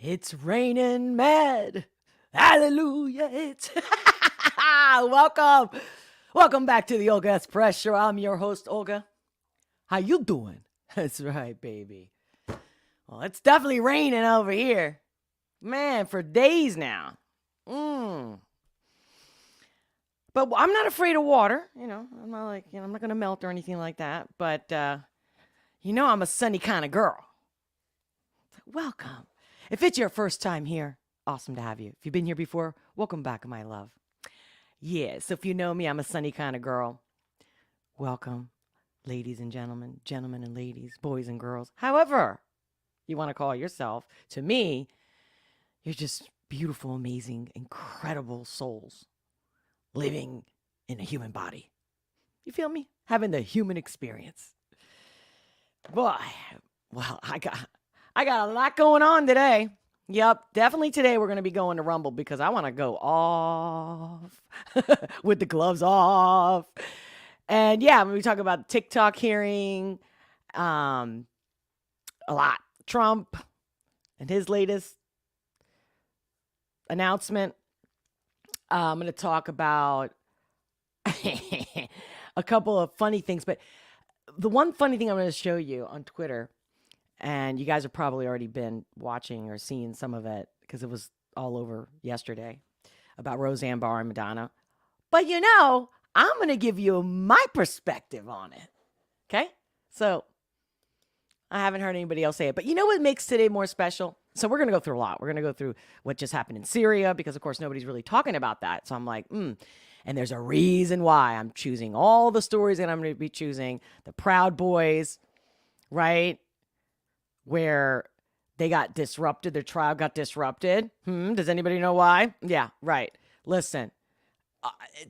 It's raining mad. Hallelujah. It's welcome. Welcome back to the Olga S Show. I'm your host, Olga. How you doing? That's right, baby. Well, it's definitely raining over here. Man, for days now. But I'm not afraid of water. I'm not I'm not going to melt or anything like that. But, I'm a sunny kind of girl. Welcome. If it's your first time here, awesome to have you. If you've been here before, welcome back, my love. Yeah, so if you know me, I'm a sunny kind of girl. Welcome, ladies and gentlemen, gentlemen and ladies, boys and girls, however you want to call yourself. To me, you're just beautiful, amazing, incredible souls living in a human body. You feel me? Having the human experience. Boy, well, I got a lot going on today. Yep, definitely today we're going to be going to Rumble because I want to go off with the gloves off. And yeah, when we talk about TikTok hearing, a lot. Trump and his latest announcement. I'm going to talk about a couple of funny things. But the one funny thing I'm going to show you on Twitter, and you guys have probably already been watching or seeing some of it because it was all over yesterday about Roseanne, Barr, and Madonna. But I'm going to give you my perspective on it. Okay? So I haven't heard anybody else say it. But you know what makes today more special? So we're going to go through a lot. We're going to go through what just happened in Syria because, of course, nobody's really talking about that. So I'm like, And there's a reason why I'm choosing all the stories that I'm going to be choosing. The Proud Boys, right? Where they got disrupted. Their trial got disrupted. Does anybody know why? Yeah, right. Listen,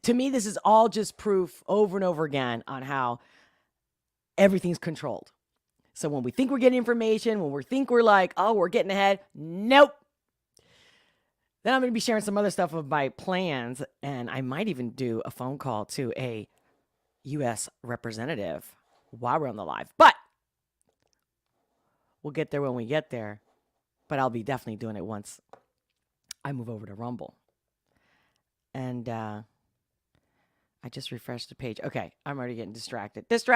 to me, this is all just proof over and over again on how everything's controlled. So when we think we're getting information, when we think we're like, oh, we're getting ahead, nope. Then I'm going to be sharing some other stuff of my plans, and I might even do a phone call to a U.S. representative while we're on the live. But we'll get there when we get there. But I'll be definitely doing it once I move over to Rumble. And I just refreshed the page. Okay, I'm already getting distracted. Thank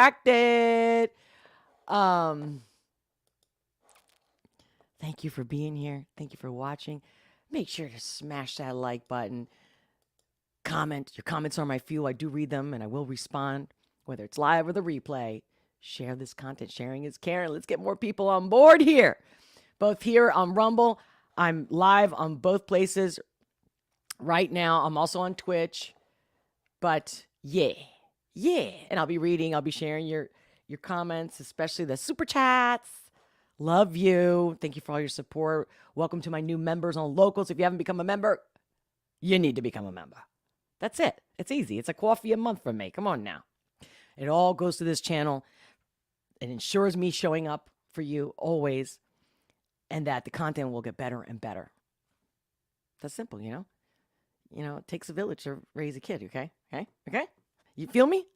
you for being here. Thank you for watching. Make sure to smash that like button. Comment. Your comments are my fuel. I do read them and I will respond, whether it's live or the replay. Share this content. Sharing is caring. Let's get more people on board here. Both here on Rumble. I'm live on both places right now. I'm also on Twitch. But yeah. And I'll be sharing your comments, especially the super chats. Love you. Thank you for all your support. Welcome to my new members on Locals. If you haven't become a member, you need to become a member. That's it. It's easy. It's a coffee a month from me. Come on now. It all goes to this channel. It ensures me showing up for you always, and that the content will get better and better. That's simple, it takes a village to raise a kid, okay? Okay? You feel me?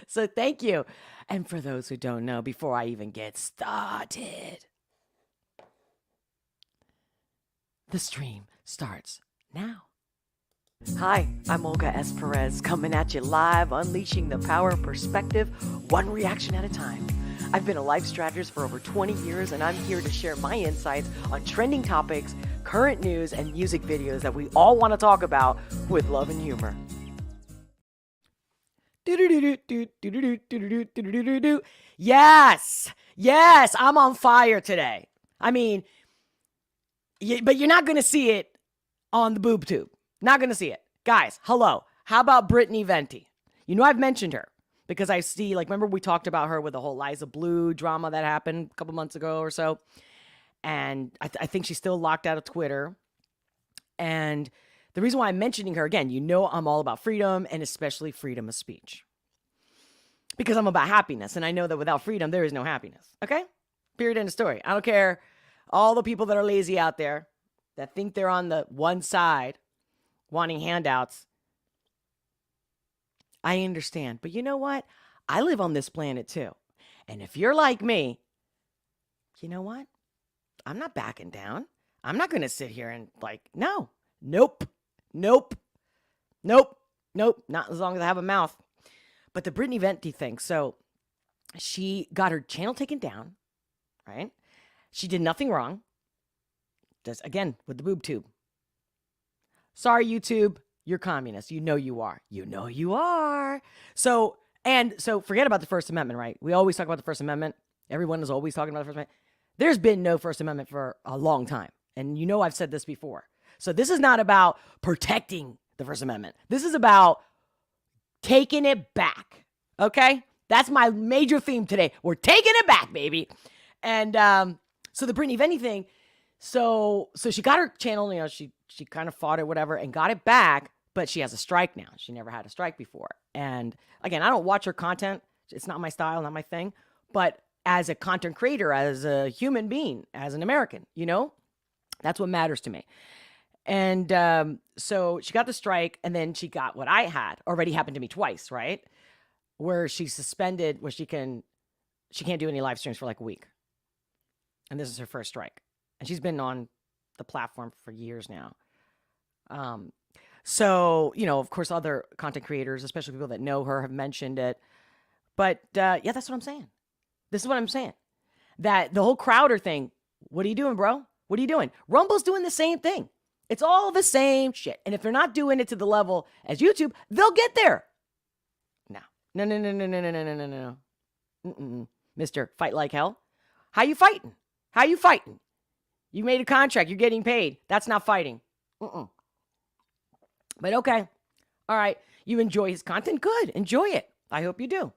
So thank you. And for those who don't know, before I even get started, the stream starts now. Hi, I'm Olga S. Pérez, coming at you live, unleashing the power of perspective, one reaction at a time. I've been a life strategist for over 20 years, and I'm here to share my insights on trending topics, current news, and music videos that we all want to talk about with love and humor. Yes, I'm on fire today. I mean, but you're not going to see it on the boob tube. Not going to see it. Guys, hello. How about Brittany Venti? I've mentioned her because I see, remember we talked about her with the whole Liza Blue drama that happened a couple months ago or so. And I think she's still locked out of Twitter. And the reason why I'm mentioning her, again, I'm all about freedom and especially freedom of speech. Because I'm about happiness. And I know that without freedom, there is no happiness. Okay? Period, end of story. I don't care. All the people that are lazy out there that think they're on the one side wanting handouts. I understand. But you know what? I live on this planet too. And if you're like me, you know what? I'm not backing down. I'm not going to sit here and no, nope, nope, nope, nope. Not as long as I have a mouth. But the Brittany Venti thing. So she got her channel taken down, right? She did nothing wrong. Just again with the boob tube. Sorry, YouTube, you're communist. You know you are. You know you are. So forget about the First Amendment, right? We always talk about the First Amendment. Everyone is always talking about the First Amendment. There's been no First Amendment for a long time. And you know I've said this before. So this is not about protecting the First Amendment. This is about taking it back. Okay? That's my major theme today. We're taking it back, baby. And so the Brittany Venti thing, so she got her channel, you know, she kind of fought it, whatever, and got it back, but she has a strike now. She never had a strike before. And again, I don't watch her content. It's not my style, not my thing. But as a content creator, as a human being, as an American, you know, that's what matters to me. And so she got the strike, and then she got what I had already happened to me twice, right? Where she's suspended, where she can't do any live streams for like a week. And this is her first strike. And she's been on the platform for years now. So, you know, of course, other content creators, especially people that know her, have mentioned it. But yeah, that's what I'm saying. This is what I'm saying. That the whole Crowder thing, what are you doing, bro? What are you doing? Rumble's doing the same thing. It's all the same shit. And if they're not doing it to the level as YouTube, they'll get there. No. Mr. Fight Like Hell. How you fighting? How you fighting? You made a contract. You're getting paid. That's not fighting. But okay. All right. You enjoy his content? Good. Enjoy it. I hope you do.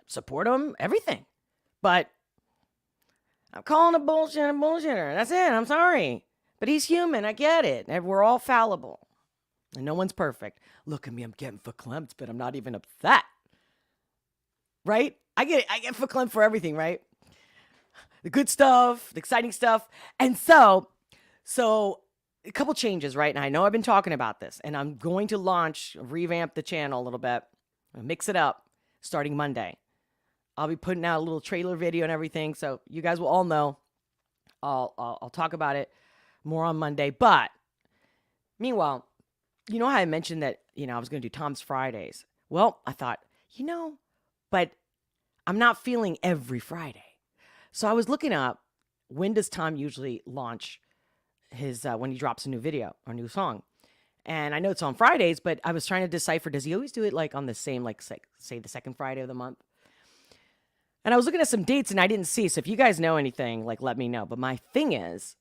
Support him, everything. But I'm calling a bullshitter. That's it. I'm sorry. But he's human. I get it. And we're all fallible. And no one's perfect. Look at me. I'm getting verklempt, but I'm not even upset. Right? I get verklempt for everything, right? The good stuff, the exciting stuff. And so a couple changes, right? And I know I've been talking about this, and I'm going to revamp the channel a little bit, mix it up starting Monday. I'll be putting out a little trailer video and everything, so you guys will all know. I'll talk about it more on Monday. But meanwhile, you know how I mentioned that, you know, I was going to do Tom's Fridays. Well, I thought, but I'm not feeling every Friday. So I was looking up, when does Tom usually launch his, when he drops a new video or new song? And I know it's on Fridays, but I was trying to decipher, does he always do it like on the same, like say the second Friday of the month? And I was looking at some dates and I didn't see. So if you guys know anything, like let me know. But my thing is,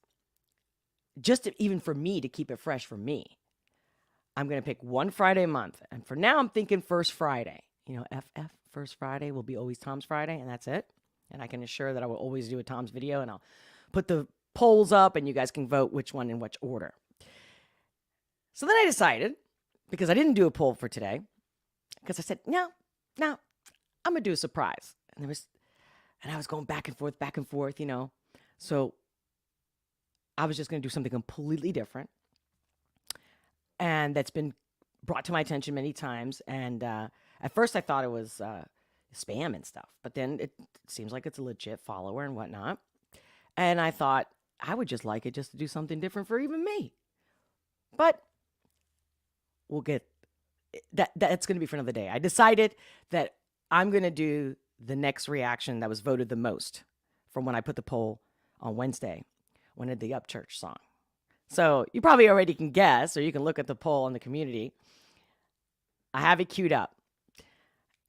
even for me to keep it fresh for me, I'm going to pick one Friday a month. And for now, I'm thinking first Friday. You know, first Friday will be always Tom's Friday, and that's it. And I can assure that I will always do a Tom's video, and I'll put the polls up, and you guys can vote which one in which order. So then I decided, because I didn't do a poll for today, because I said, no, I'm going to do a surprise. And I was going back and forth, you know. So I was just going to do something completely different. And that's been brought to my attention many times. And at first I thought it was spam and stuff. But then it seems like it's a legit follower and whatnot. And I thought I would just like it just to do something different for even me. But we'll get that's going to be for another day. I decided that I'm going to do the next reaction that was voted the most from when I put the poll on Wednesday when I did the Upchurch song. So you probably already can guess, or you can look at the poll in the community. I have it queued up.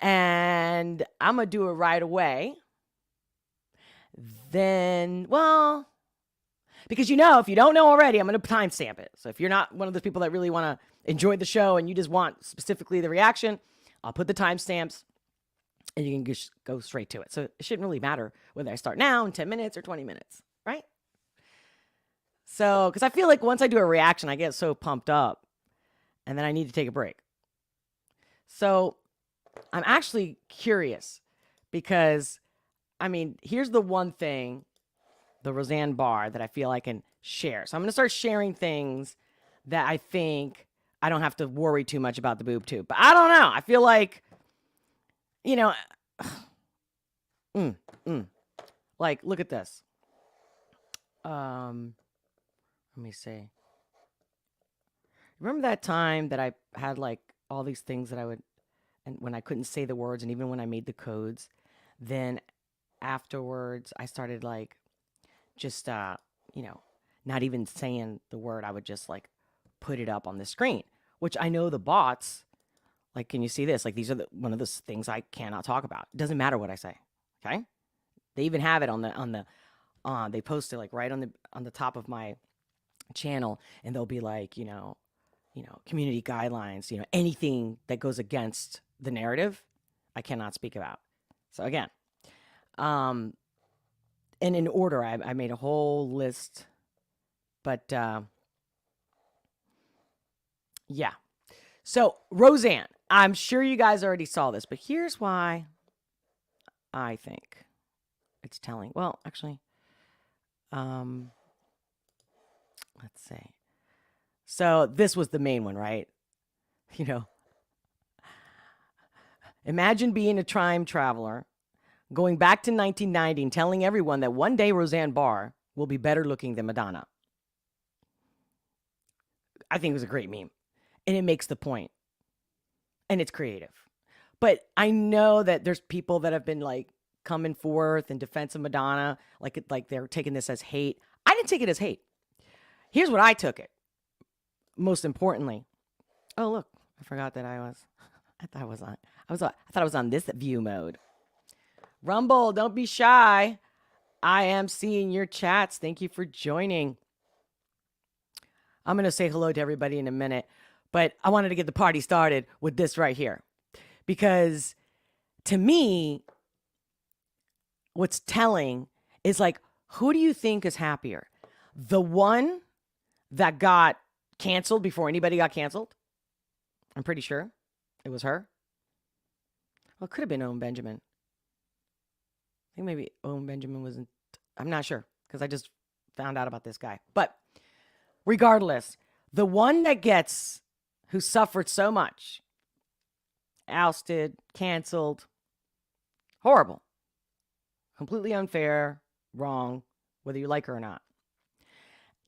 And I'm going to do it right away. Then, well, because you know, if you don't know already, I'm going to timestamp it. So if you're not one of those people that really want to enjoy the show and you just want specifically the reaction, I'll put the timestamps and you can just go straight to it. So it shouldn't really matter whether I start now in 10 minutes or 20 minutes, right? So, because I feel like once I do a reaction, I get so pumped up and then I need to take a break. So I'm actually curious because, I mean, here's the one thing, the Roseanne Barr, that I feel I can share. So I'm going to start sharing things that I think I don't have to worry too much about the boob tube. But I don't know. I feel like, you know, Like, look at this. Let me see. Remember that time that I had like all these things that I would, and when I couldn't say the words, and even when I made the codes, then afterwards I started like just, you know, not even saying the word. I would just like put it up on the screen, which I know the bots, like, can you see this? Like, these are one of those things I cannot talk about. It doesn't matter what I say. Okay. They even have it they post it like right on the top of my channel, and they'll be like, community guidelines, anything that goes against the narrative, I cannot speak about. So again, and in order, I made a whole list, but yeah. So Roseanne, I'm sure you guys already saw this, but here's why I think it's telling. Well, actually, let's see. So this was the main one, right? Imagine being a time traveler, going back to 1990 and telling everyone that one day Roseanne Barr will be better looking than Madonna. I think it was a great meme. And it makes the point. And it's creative. But I know that there's people that have been like coming forth in defense of Madonna, like they're taking this as hate. I didn't take it as hate. Here's what I took it. Most importantly. Oh, look, I forgot that I thought I was on this view mode. Rumble, don't be shy. I am seeing your chats. Thank you for joining. I'm going to say hello to everybody in a minute, but I wanted to get the party started with this right here. Because to me, what's telling is like, who do you think is happier? The one that got canceled before anybody got canceled? I'm pretty sure it was her. Well, it could have been Owen Benjamin. I think maybe Owen Benjamin wasn't. I'm not sure because I just found out about this guy. But regardless, the one that who suffered so much, ousted, canceled, horrible, completely unfair, wrong, whether you like her or not.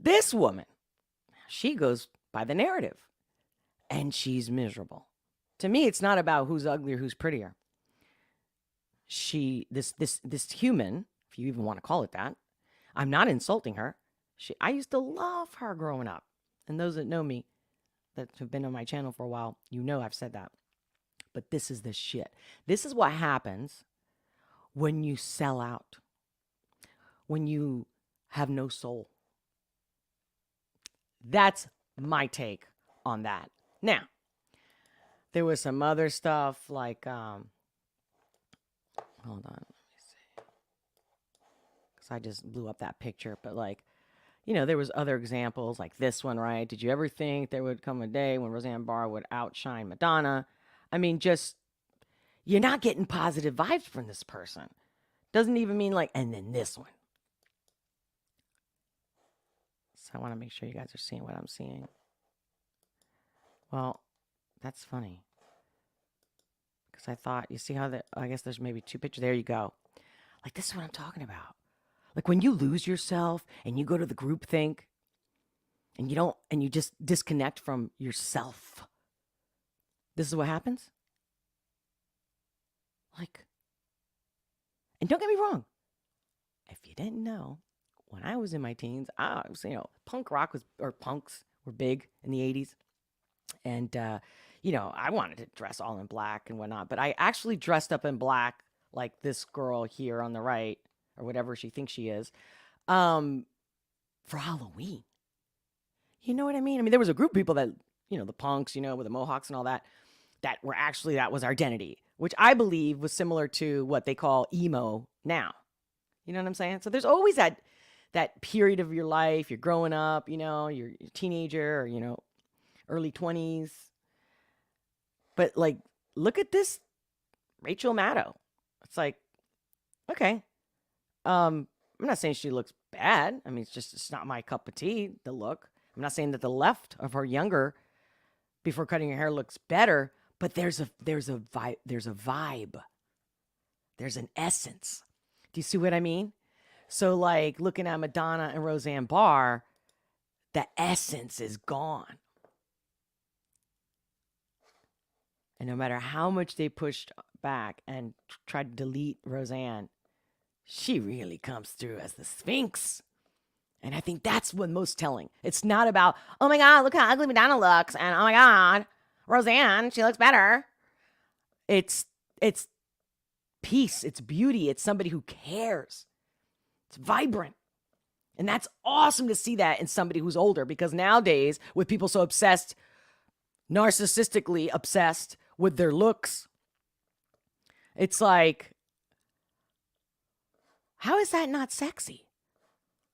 This woman, she goes by the narrative, and she's miserable. To me, it's not about who's uglier, who's prettier. This human, if you even want to call it that, I'm not insulting her. I used to love her growing up. And those that know me, that have been on my channel for a while, I've said that. But this is the shit. This is what happens when you sell out, when you have no soul. That's my take on that. Now, there was some other stuff like, hold on, let me see. Because I just blew up that picture. But like, there was other examples like this one, right? Did you ever think there would come a day when Roseanne Barr would outshine Madonna? I mean, you're not getting positive vibes from this person. Doesn't even mean like, and then this one. So I want to make sure you guys are seeing what I'm seeing. Well, that's funny. Because I thought, you see how I guess there's maybe two pictures. There you go. Like, this is what I'm talking about. Like when you lose yourself and you go to the group think and you just disconnect from yourself. This is what happens. Like, and don't get me wrong. If you didn't know, when I was in my teens, I was, punks were big in the 80s. And, I wanted to dress all in black and whatnot, but I actually dressed up in black like this girl here on the right, or whatever she thinks she is, for Halloween. You know what I mean? I mean, there was a group of people that, the punks, with the mohawks and all that, that was our identity, which I believe was similar to what they call emo now. You know what I'm saying? So there's always that period of your life, you're growing up, you're a teenager, or, early 20s. But like, look at this Rachel Maddow. It's like, okay. I'm not saying she looks bad. I mean, it's not my cup of tea, the look. I'm not saying that the left of her younger, before cutting her hair, looks better, but there's a vibe. There's an essence. Do you see what I mean? So like looking at Madonna and Roseanne Barr, the essence is gone. And no matter how much they pushed back and tried to delete Roseanne, she really comes through as the Sphinx. And I think that's what most telling. It's not about, oh my God, look how ugly Madonna looks. And oh my God, Roseanne, she looks better. It's peace. It's beauty. It's somebody who cares. It's vibrant. And that's awesome to see that in somebody who's older, because nowadays with people so obsessed, narcissistically obsessed with their looks, it's like, how is that not sexy?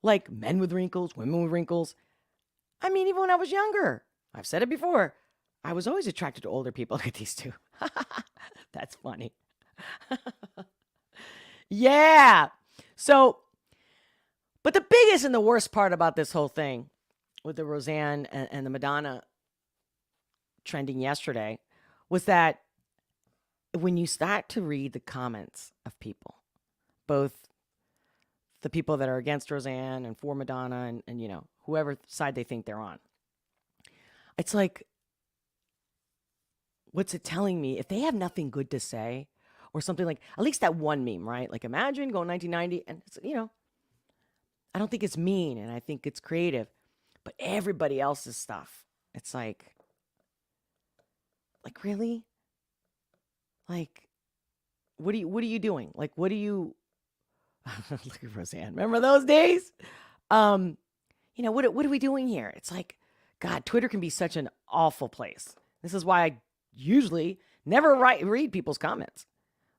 Like men with wrinkles, women with wrinkles. I mean, even when I was younger, I've said it before, I was always attracted to older people. Look at these two. That's funny. Yeah. So, but the biggest and the worst part about this whole thing with the Roseanne and the Madonna trending yesterday was that when you start to read the comments of people, both the people that are against Roseanne and for Madonna and you know, whoever side they think they're on, it's like, what's it telling me? If they have nothing good to say or something, like at least that one meme, right? Like imagine going 1990 and it's, you know, I don't think it's mean and I think it's creative, but everybody else's stuff, it's like really? Like, what are you doing? Like, what do you, look at Roseanne. Remember those days? You know, what are we doing here? It's like, God, Twitter can be such an awful place. This is why I usually never read people's comments.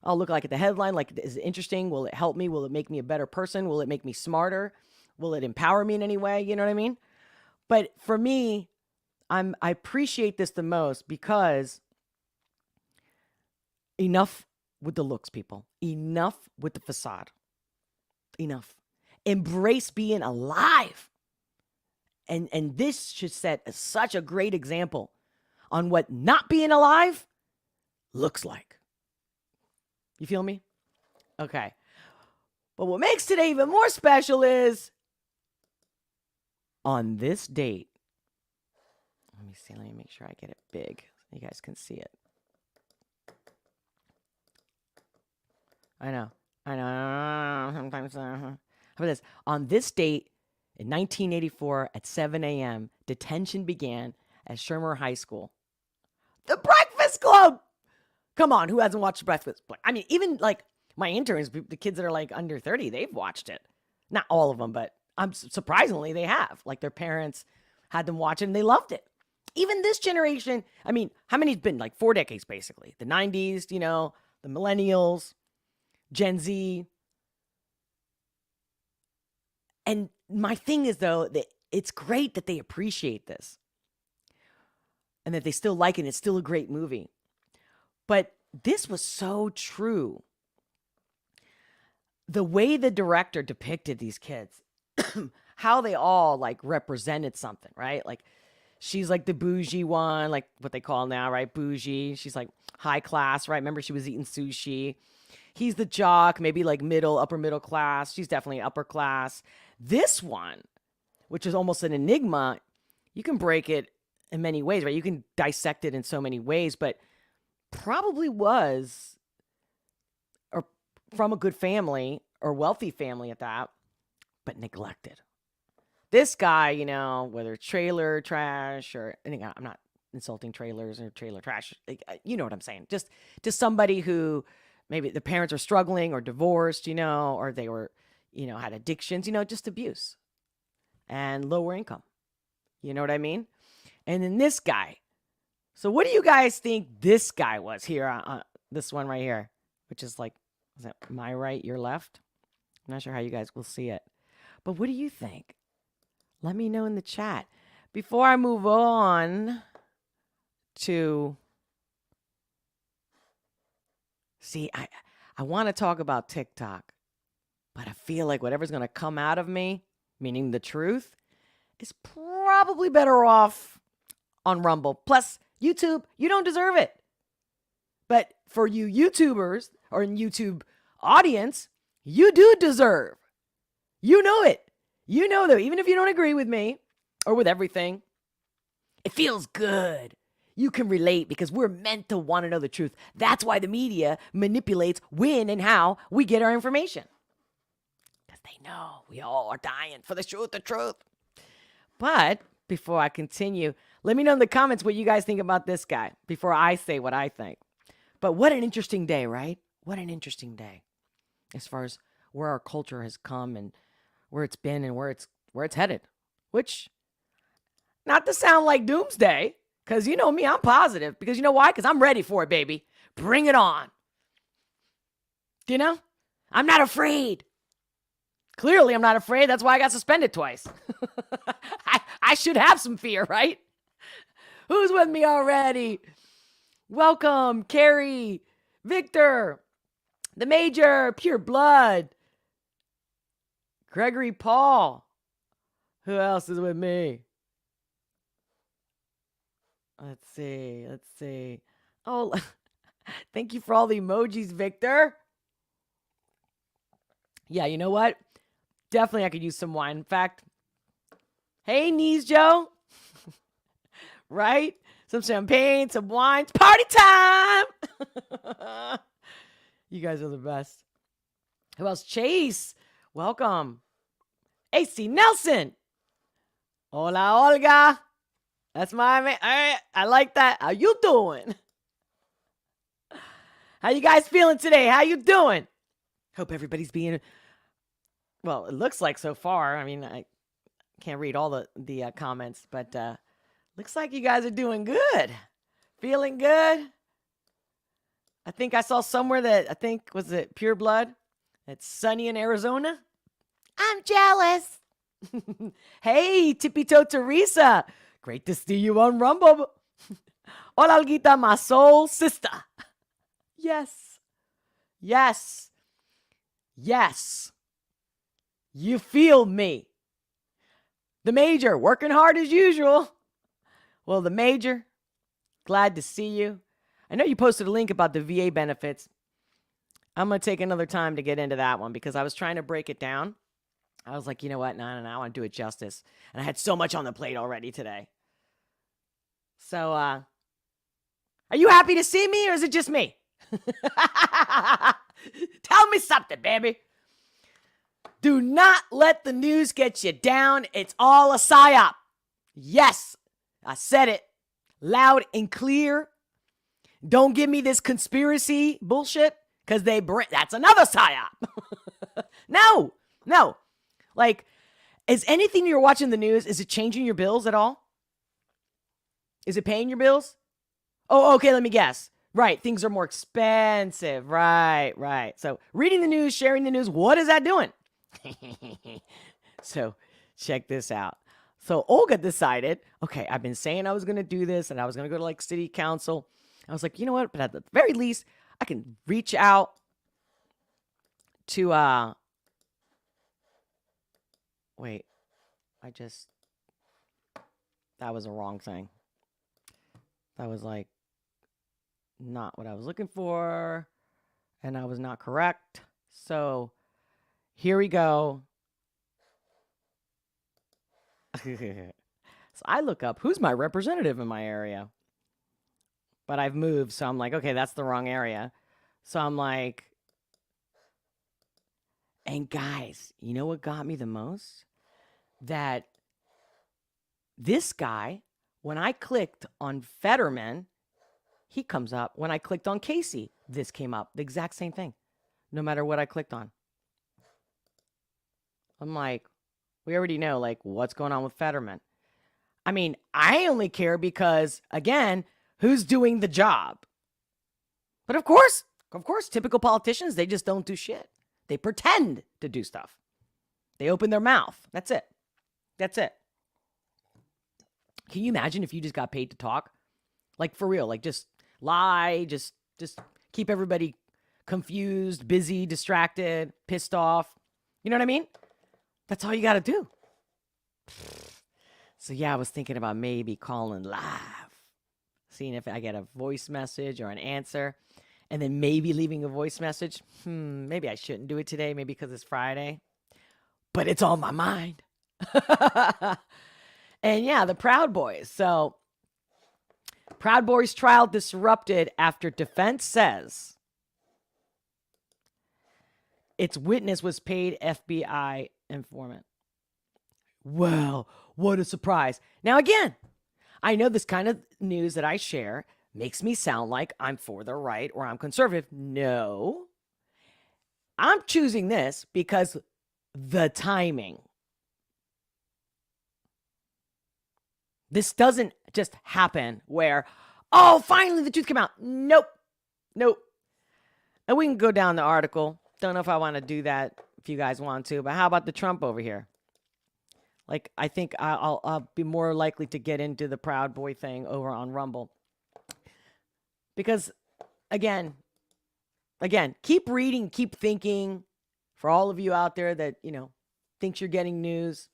I'll look like at the headline, like, is it interesting? Will it help me? Will it make me a better person? Will it make me smarter? Will it empower me in any way? You know what I mean? But for me, I appreciate this the most because enough with the looks, people. Enough with the facade. Enough. Embrace being alive. And this should set such a great example on what not being alive looks like. You feel me? Okay. But what makes today even more special is on this date. Let me see. Let me make sure I get it big so you guys can see it. I know. Sometimes. How about this? On this date in 1984 at 7 a.m., detention began at Shermer High School. The Breakfast Club! Come on, who hasn't watched Breakfast Club? I mean, even like my interns, the kids that are like under 30, they've watched it. Not all of them, but surprisingly they have. Like their parents had them watch it and they loved it. Even this generation, I mean, how many's been? Like 4 decades, basically. The 90s, you know, the millennials, Gen Z. And my thing is, though, that it's great that they appreciate this and that they still like it. And it's still a great movie. But this was so true. The way the director depicted these kids, how they all like represented something, right? Like she's like the bougie one, like what they call now, right? Bougie. She's like high class, right? Remember she was eating sushi. He's the jock, maybe like upper middle class. She's definitely upper class. This one, which is almost an enigma, you can break it in many ways, right? You can dissect it in so many ways, but probably was or from a good family or wealthy family at that, but neglected. This guy, you know, whether it's trailer trash or anything, I'm not insulting trailers or trailer trash. You know what I'm saying? Just somebody who maybe the parents are struggling or divorced, you know, or they were, you know, had addictions, you know, just abuse and lower income. You know what I mean? And then this guy. So what do you guys think this guy was here on this one right here? Which is like, is that my right, your left? I'm not sure how you guys will see it. But what do you think? Let me know in the chat. Before I move on to... See, I want to talk about TikTok, but I feel like whatever's going to come out of me, meaning the truth, is probably better off on Rumble. Plus, YouTube, you don't deserve it. But for you YouTubers or in YouTube audience, you do deserve You know it. You know that even if you don't agree with me or with everything, it feels good. You can relate because we're meant to want to know the truth. That's why the media manipulates when and how we get our information. Because they know we all are dying for the truth. But before I continue, let me know in the comments what you guys think about this guy before I say what I think. But what an interesting day, right? What an interesting day as far as where our culture has come and where it's been and where it's headed. Which, not to sound like doomsday, because you know me, I'm positive. Because you know why? Because I'm ready for it, baby. Bring it on. You know? I'm not afraid. Clearly, I'm not afraid. That's why I got suspended twice. I should have some fear, right? Who's with me already? Welcome, Carrie, Victor, the Major, Pure Blood, Gregory Paul. Who else is with me? Let's see. Oh, thank you for all the emojis, Victor. Yeah, you know what? Definitely I could use some wine. In fact, hey, Knees Joe. Right? Some champagne, some wine. Party time! You guys are the best. Who else? Chase. Welcome. AC Nelson. Hola, Olga. That's my man. All right, I like that. How you doing? How you guys feeling today? How you doing? Hope everybody's being, well, it looks like so far. I mean, I can't read all the comments, but looks like you guys are doing good. Feeling good. I think I saw somewhere that was it Pure Blood? It's sunny in Arizona. I'm jealous. Hey, Tippy Toe Teresa. Great to see you on Rumble. Hola, Olguita, my soul sister. Yes. Yes. Yes. You feel me. The Major, working hard as usual. Well, the Major, glad to see you. I know you posted a link about the VA benefits. I'm going to take another time to get into that one because I was trying to break it down. I was like, you know what? No, I want to do it justice. And I had so much on the plate already today. So, are you happy to see me or is it just me? Tell me something, baby. Do not let the news get you down. It's all a psyop. Yes, I said it loud and clear. Don't give me this conspiracy bullshit because that's another psyop. No. Like, is anything you're watching the news, is it changing your bills at all? Is it paying your bills? Oh, okay, let me guess. Right, things are more expensive. Right. So reading the news, sharing the news, what is that doing? So check this out. So Olga decided, okay, I've been saying I was going to do this and I was going to go to like city council. I was like, you know what? But at the very least, I can reach out to, wait, that was a wrong thing. That was like not what I was looking for. And I was not correct. So here we go. So I look up who's my representative in my area. But I've moved, so I'm like, okay, that's the wrong area. So I'm like, and guys, you know what got me the most? That this guy, when I clicked on Fetterman, he comes up. When I clicked on Casey, this came up. The exact same thing, no matter what I clicked on. I'm like, we already know, like, what's going on with Fetterman. I mean, I only care because, again, who's doing the job? But of course, typical politicians, they just don't do shit. They pretend to do stuff. They open their mouth. That's it. Can you imagine if you just got paid to talk? Like, for real, like, just lie, just keep everybody confused, busy, distracted, pissed off. You know what I mean? That's all you got to do. So, yeah, I was thinking about maybe calling live, seeing if I get a voice message or an answer, and then maybe leaving a voice message. Maybe I shouldn't do it today, maybe because it's Friday. but it's on my mind. And yeah, the Proud Boys. So Proud Boys trial disrupted after defense says its witness was paid FBI informant. Well, what a surprise. Now, again, I know this kind of news that I share makes me sound like I'm for the right or I'm conservative. No, I'm choosing this because the timing. This doesn't just happen where, oh, finally the truth came out. Nope. And we can go down the article. Don't know if I want to do that if you guys want to, but how about the Trump over here? Like, I think I'll be more likely to get into the Proud Boy thing over on Rumble. Because, again, keep reading, keep thinking. For all of you out there that, thinks you're getting news,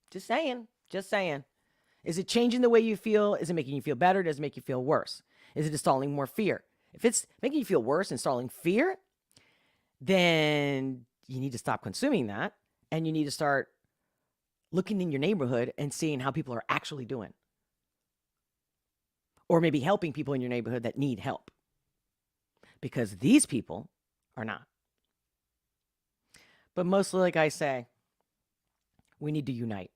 just saying. Is it changing the way you feel? Is it making you feel better? Does it make you feel worse? Is it installing more fear? If it's making you feel worse, installing fear, then you need to stop consuming that. And you need to start looking in your neighborhood and seeing how people are actually doing. Or maybe helping people in your neighborhood that need help. Because these people are not. But mostly, like I say, we need to unite.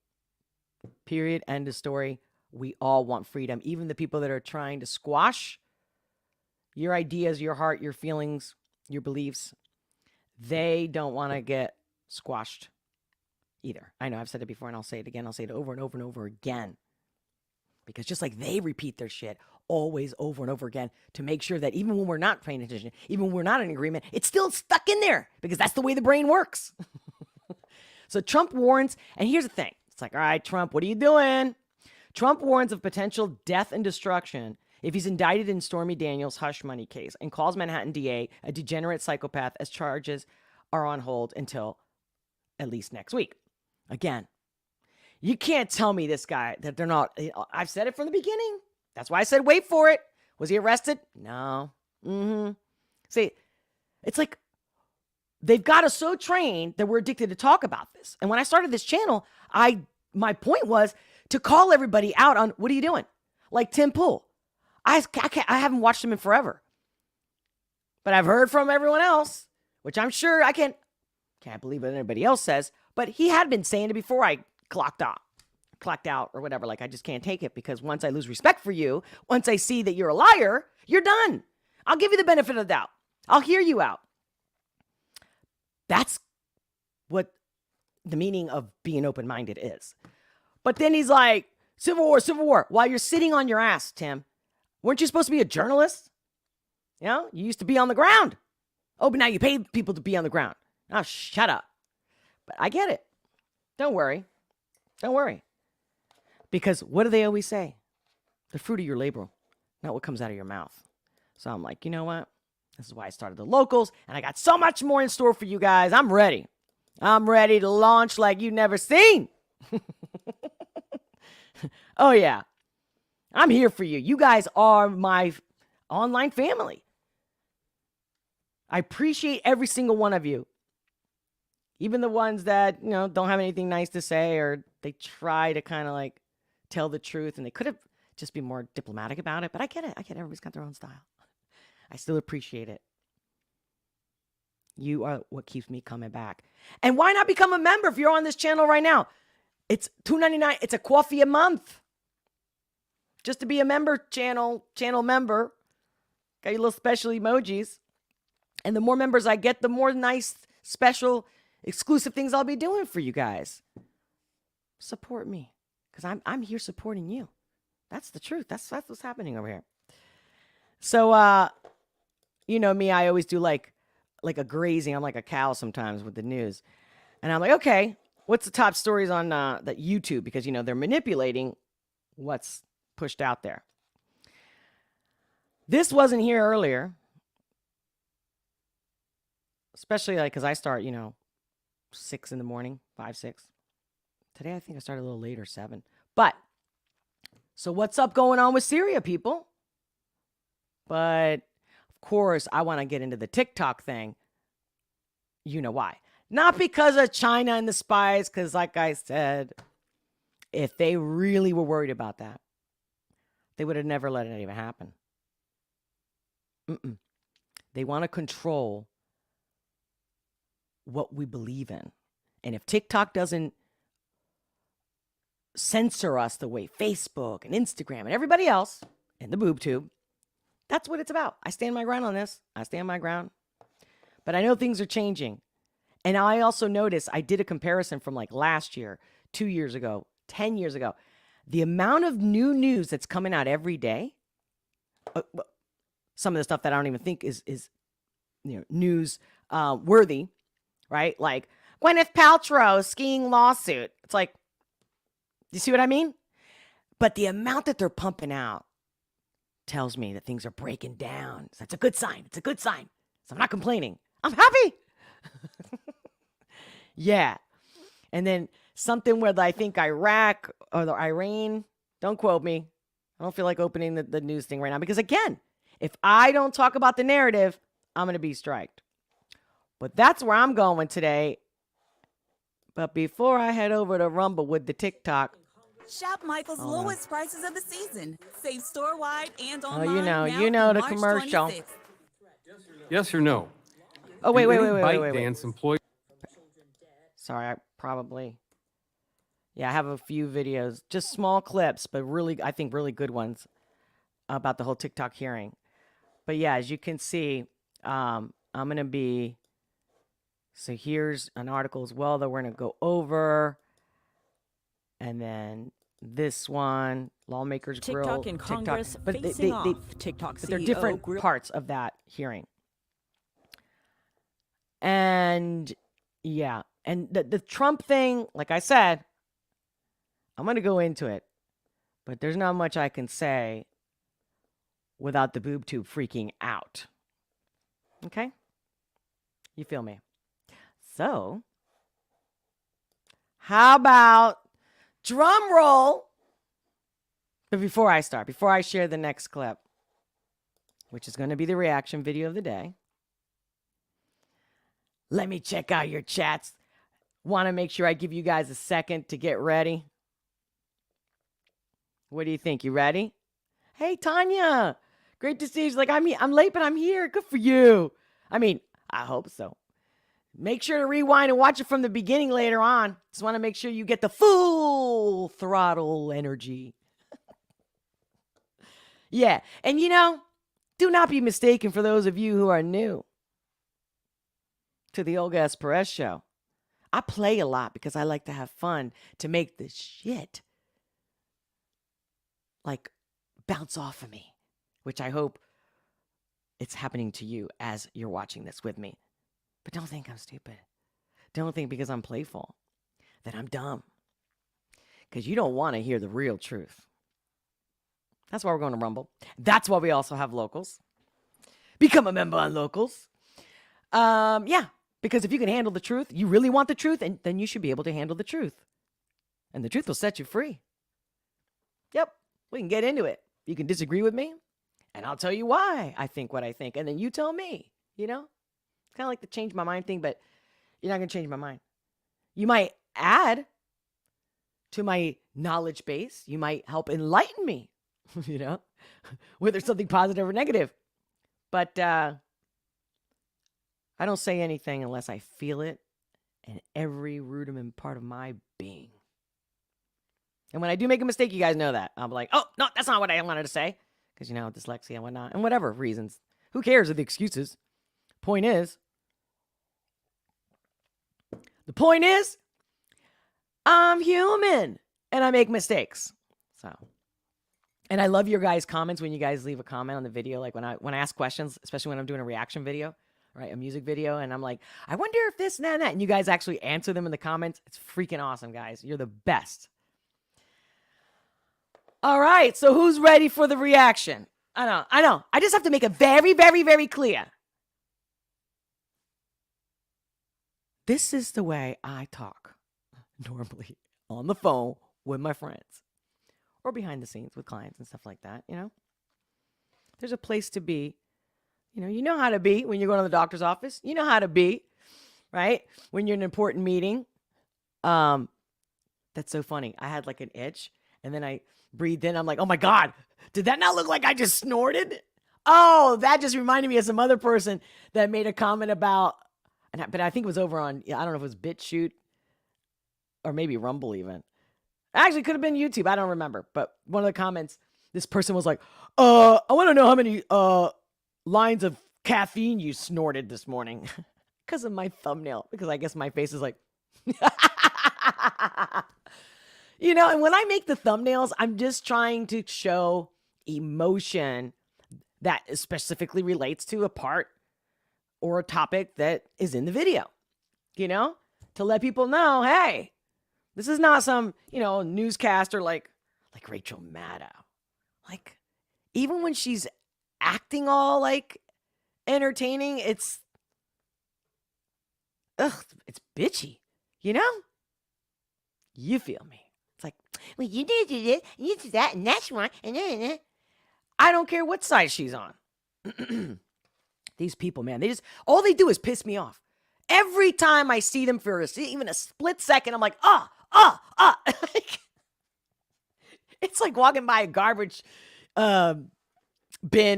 Period. End of story. We all want freedom. Even the people that are trying to squash your ideas, your heart, your feelings, your beliefs, they don't want to get squashed either. I know I've said it before and I'll say it again. I'll say it over and over and over again. Because just like they repeat their shit always over and over again to make sure that even when we're not paying attention, even when we're not in agreement, it's still stuck in there because that's the way the brain works. So Trump warns, and here's the thing. It's like, all right, Trump, what are you doing? Trump warns of potential death and destruction if he's indicted in Stormy Daniels' hush money case and calls Manhattan DA a degenerate psychopath as charges are on hold until at least next week. Again, you can't tell me this guy that they're not. I've said it from the beginning. That's why I said wait for it. Was he arrested? No. See, it's like they've got us so trained that we're addicted to talk about this. And when I started this channel, my point was to call everybody out on what are you doing? Like Tim Pool. I haven't watched him in forever. But I've heard from everyone else, which I'm sure I can't believe what anybody else says. But he had been saying it before I clocked out or whatever. Like, I just can't take it because once I lose respect for you, once I see that you're a liar, you're done. I'll give you the benefit of the doubt. I'll hear you out. That's what the meaning of being open-minded is. But then he's like, Civil War, while you're sitting on your ass, Tim. Weren't you supposed to be a journalist? You used to be on the ground. Oh, but now you pay people to be on the ground. Oh, shut up. But I get it. Don't worry. Because what do they always say? The fruit of your labor, not what comes out of your mouth. So I'm like, you know what? This is why I started the locals, and I got so much more in store for you guys. I'm ready. I'm ready to launch like you've never seen. Oh, yeah. I'm here for you. You guys are my online family. I appreciate every single one of you. Even the ones that, don't have anything nice to say or they try to kind of like tell the truth and they could have just been more diplomatic about it. But I get it. Everybody's got their own style. I still appreciate it. You are what keeps me coming back. And why not become a member if you're on this channel right now? It's $2.99. It's a coffee a month. Just to be a member channel member. Got your little special emojis. And the more members I get, the more nice, special, exclusive things I'll be doing for you guys. Support me. Because I'm here supporting you. That's the truth. That's what's happening over here. So, you know me, I always do like a grazing. I'm like a cow sometimes with the news. And I'm like, okay, what's the top stories on that YouTube? Because, they're manipulating what's pushed out there. This wasn't here earlier. Especially because I start, 6 in the morning, 5, 6. Today, I think I started a little later, 7. But, so what's up going on with Syria, people? But, of course, I want to get into the TikTok thing. You know why. Not because of China and the spies, because like I said, if they really were worried about that, they would have never let it even happen. They want to control what we believe in. And if TikTok doesn't censor us the way Facebook and Instagram and everybody else in the boob tube, that's what it's about. I stand my ground on this. I stand my ground. But I know things are changing. And I also noticed, I did a comparison from like last year, 2 years ago, 10 years ago. The amount of new news that's coming out every day, some of the stuff that I don't even think is news worthy, right? Like Gwyneth Paltrow skiing lawsuit. It's like, you see what I mean? But the amount that they're pumping out tells me that things are breaking down. So that's a good sign. It's a good sign. So I'm not complaining. I'm happy. Yeah. And then something where I think Iraq or the Iran, don't quote me. I don't feel like opening the news thing right now because, again, if I don't talk about the narrative, I'm going to be striked. But that's where I'm going today. But before I head over to Rumble with the TikTok. Shop Michael's lowest prices of the season. Save store-wide and online. Oh, you know the commercial. 26th. Yes or no? Oh, wait. Dance employee. Sorry, I have a few videos, just small clips, but really, I think really good ones about the whole TikTok hearing. But yeah, as you can see, I'm going to be, so here's an article as well that we're going to go over. And then this one, Lawmakers Grill. TikTok in Congress but facing off. TikTok but they're CEO different grill. parts of that hearing. And yeah, and the Trump thing, like I said, I'm going to go into it. But there's not much I can say without the boob tube freaking out. Okay? You feel me? So, how about drum roll? But before I share the next clip, which is going to be the reaction video of the day, let me check out your chats. Want to make sure I give you guys a second to get ready. What do you think? You ready? Hey, Tanya. Great to see you. She's like, I'm late, but I'm here. Good for you. I mean, I hope so. Make sure to rewind and watch it from the beginning later on. Just want to make sure you get the full throttle energy. Yeah. And do not be mistaken for those of you who are new to the Olga S. Pérez show. I play a lot because I like to have fun to make the shit like bounce off of me, which I hope it's happening to you as you're watching this with me. But don't think I'm stupid. Don't think because I'm playful that I'm dumb. Because you don't want to hear the real truth. That's why we're going to Rumble. That's why we also have Locals. Become a member on Locals. Yeah, because if you can handle the truth, you really want the truth, and then you should be able to handle the truth. And the truth will set you free. Yep, we can get into it. You can disagree with me, and I'll tell you why I think what I think, and then you tell me, It's kind of like the change my mind thing, but you're not going to change my mind. You might add to my knowledge base. You might help enlighten me, whether it's something positive or negative. But I don't say anything unless I feel it in every rudiment part of my being. And when I do make a mistake, you guys know that. I'm like, oh, no, that's not what I wanted to say. Because, dyslexia and whatnot. And whatever reasons. Who cares of the excuses? The point is, I'm human. And I make mistakes. So. And I love your guys' comments when you guys leave a comment on the video. Like when I ask questions, especially when I'm doing a reaction video. Right, a music video, and I'm like, I wonder if this and that, and you guys actually answer them in the comments. It's freaking awesome, guys. You're the best. All right, so who's ready for the reaction? I know. I just have to make it very, very, very clear. This is the way I talk normally on the phone with my friends or behind the scenes with clients and stuff like that, There's a place to be. You know how to be when you're going to the doctor's office. You know how to be right? When you're in an important meeting. That's so funny. I had like an itch and then I breathed in. I'm like, oh my God, did that not look like I just snorted? Oh, that just reminded me of some other person that made a comment about, but I think it was over on, I don't know if it was BitChute or maybe Rumble even. Actually, could have been YouTube. I don't remember. But one of the comments, this person was like, I want to know how many lines of caffeine you snorted this morning. Because of my thumbnail. Because I guess my face is like, you know, and when I make the thumbnails, I'm just trying to show emotion that specifically relates to a part or a topic that is in the video, you know, to let people know, hey, this is not some, you know, newscaster like Rachel Maddow. Like, even when she's acting all like entertaining, it's bitchy, you know? You feel me? It's like, well, you did this, you did that, and that's why, and then. I don't care what side she's on. These people, man, all they do is piss me off. Every time I see them for even a split second, I'm like, It's like walking by a garbage bin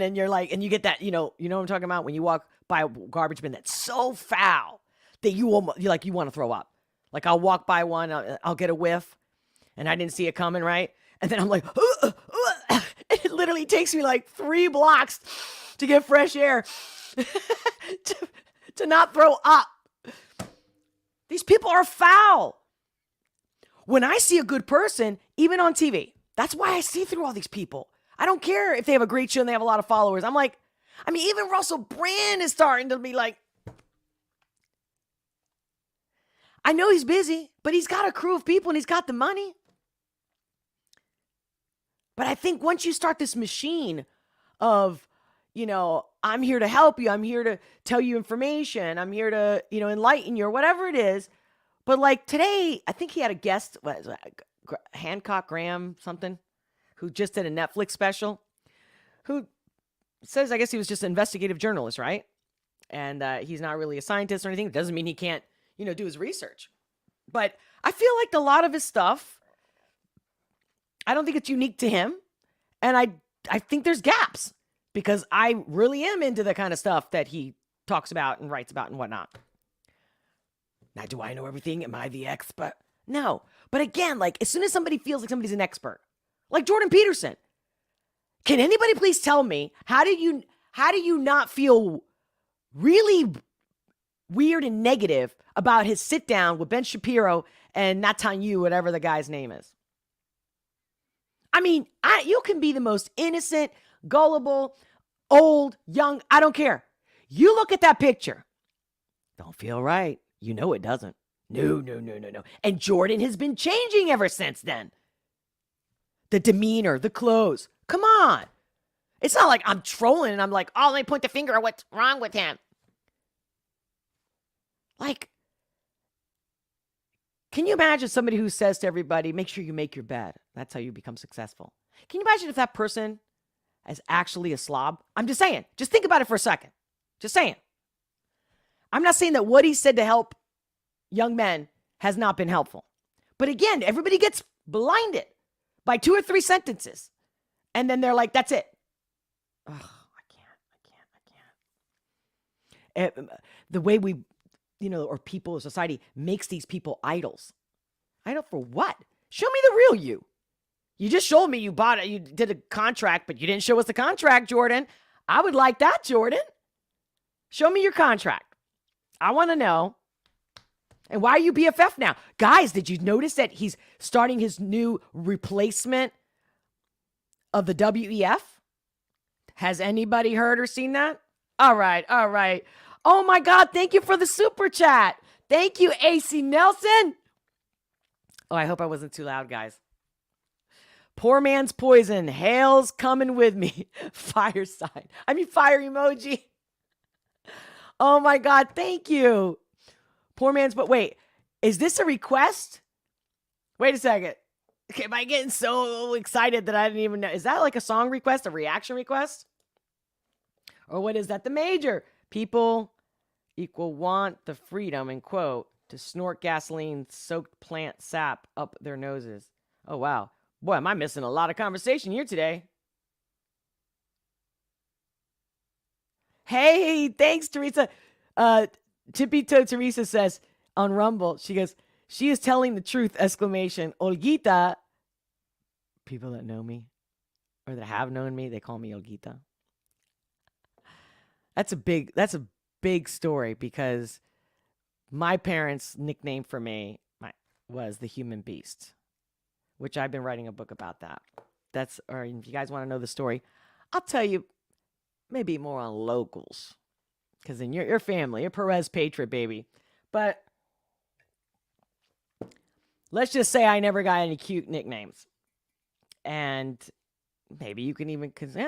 and you're like, and you get that, you know what I'm talking about? When you walk by a garbage bin that's so foul that you want to throw up. Like I'll walk by one, I'll get a whiff and I didn't see it coming, right? And then I'm like, it literally takes me like 3 blocks to get fresh air to not throw up. These people are foul. When I see a good person, even on TV, that's why I see through all these people. I don't care if they have a great show and they have a lot of followers. I'm like, I mean, even Russell Brand is starting to be like, I know he's busy, but he's got a crew of people and he's got the money. But I think once you start this machine of, you know, I'm here to help you, I'm here to tell you information, I'm here to, you know, enlighten you or whatever it is. But like today, I think he had a guest, Hancock Graham something, who just did a Netflix special, who says, I guess he was just an investigative journalist, right? And he's not really a scientist or anything. It doesn't mean he can't, you know, do his research. But I feel like a lot of his stuff, I don't think it's unique to him. And I think there's gaps because I really am into the kind of stuff that he talks about and writes about and whatnot. Now, do I know everything? Am I the expert? No. But again, like as soon as somebody feels like somebody's an expert, like Jordan Peterson, can anybody please tell me, how do you not feel really weird and negative about his sit down with Ben Shapiro and Netanyahu, whatever the guy's name is? I mean, you can be the most innocent, gullible, old, young, I don't care. You look at that picture. Don't feel right. You know it doesn't. No. And Jordan has been changing ever since then. The demeanor, the clothes. Come on. It's not like I'm trolling and I'm like, oh, let me point the finger at what's wrong with him. Like, can you imagine somebody who says to everybody, make sure you make your bed? That's how you become successful. Can you imagine if that person is actually a slob? I'm just saying. Just think about it for a second. Just saying. I'm not saying that what he said to help young men has not been helpful. But again, everybody gets blinded by 2 or 3 sentences. And then they're like, that's it. Oh, I can't. The way we, you know, or people, society makes these people idols. Idol for what? Show me the real you. You just showed me you bought it. You did a contract, but you didn't show us the contract, Jordan. I would like that, Jordan. Show me your contract. I want to know. And why are you BFF now? Guys, did you notice that he's starting his new replacement of the WEF? Has anybody heard or seen that? All right. Oh my God, thank you for the super chat. Thank you, AC Nelson. Oh, I hope I wasn't too loud, guys. Poor man's poison. Hail's coming with me. Fire sign. Fire emoji. Oh my God, thank you. Poor man's, but wait, is this a request? Wait a second. Okay, am I getting so excited that I didn't even know? Is that like a song request, a reaction request? Or what is that? The major. People equal want the freedom, and quote, to snort gasoline-soaked plant sap up their noses. Oh, wow. Boy, am I missing a lot of conversation here today. Hey, thanks, Teresa. Tippy Toe Teresa says on Rumble, she goes, she is telling the truth, exclamation. Olguita, people that know me or that have known me, they call me Olguita. That's a big story because my parents' nickname for me was the human beast, which I've been writing a book about that. Or if you guys want to know the story, I'll tell you maybe more on locals. Because in your family, you're Pérez Patriot, baby. But let's just say I never got any cute nicknames. And maybe you can even, because they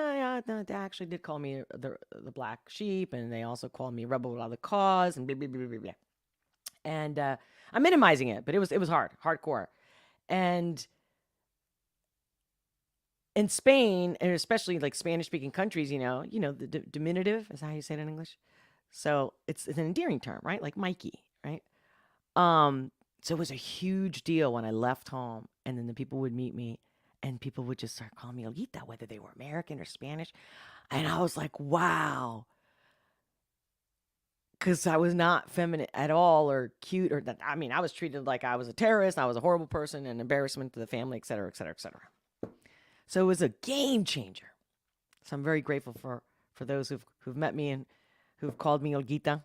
actually did call me the black sheep, and they also called me rebel without a cause, and blah, blah, blah, blah, blah. And I'm minimizing it, but it was hardcore. And in Spain, and especially like Spanish-speaking countries, the diminutive is how you say it in English. So it's an endearing term, right? Like Mikey, right? So it was a huge deal when I left home, and then the people would meet me, and people would just start calling me Olguita, whether they were American or Spanish. And I was like, wow. Because I was not feminine at all or cute. I was treated like I was a terrorist. I was a horrible person, an embarrassment to the family, et cetera, et cetera, et cetera. So it was a game changer. So I'm very grateful for those who've met me and who've called me Olguita.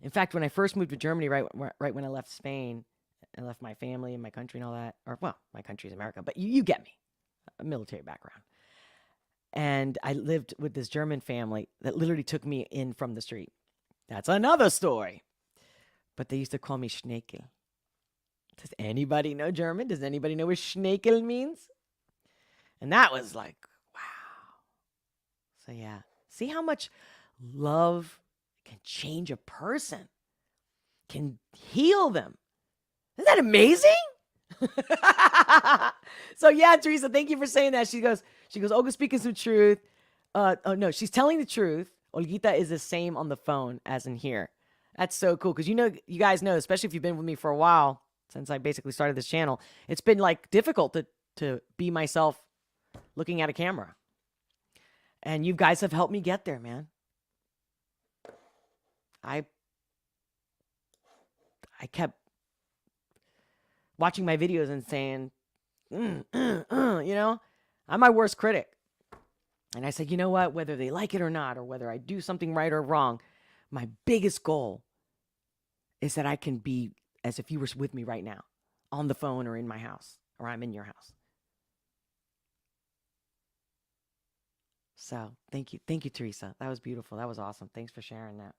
In fact, when I first moved to Germany, right when I left Spain, I left my family and my country and all that. My country is America, but you get me. A military background. And I lived with this German family that literally took me in from the street. That's another story. But they used to call me Schneekel. Does anybody know German? Does anybody know what Schneekel means? And that was like, wow. So yeah. See how much love can change a person, can heal them. Isn't that amazing? So yeah, Teresa, thank you for saying that. She goes, Olga speaking some truth. No, she's telling the truth. Olguita is the same on the phone as in here. That's so cool. Because you guys know, especially if you've been with me for a while, since I basically started this channel, it's been like difficult to be myself looking at a camera. And you guys have helped me get there, man. I kept watching my videos and saying, I'm my worst critic. And I said, you know what, whether they like it or not, or whether I do something right or wrong, my biggest goal is that I can be as if you were with me right now, on the phone or in my house, or I'm in your house. So thank you, Teresa. That was beautiful. That was awesome. Thanks for sharing that.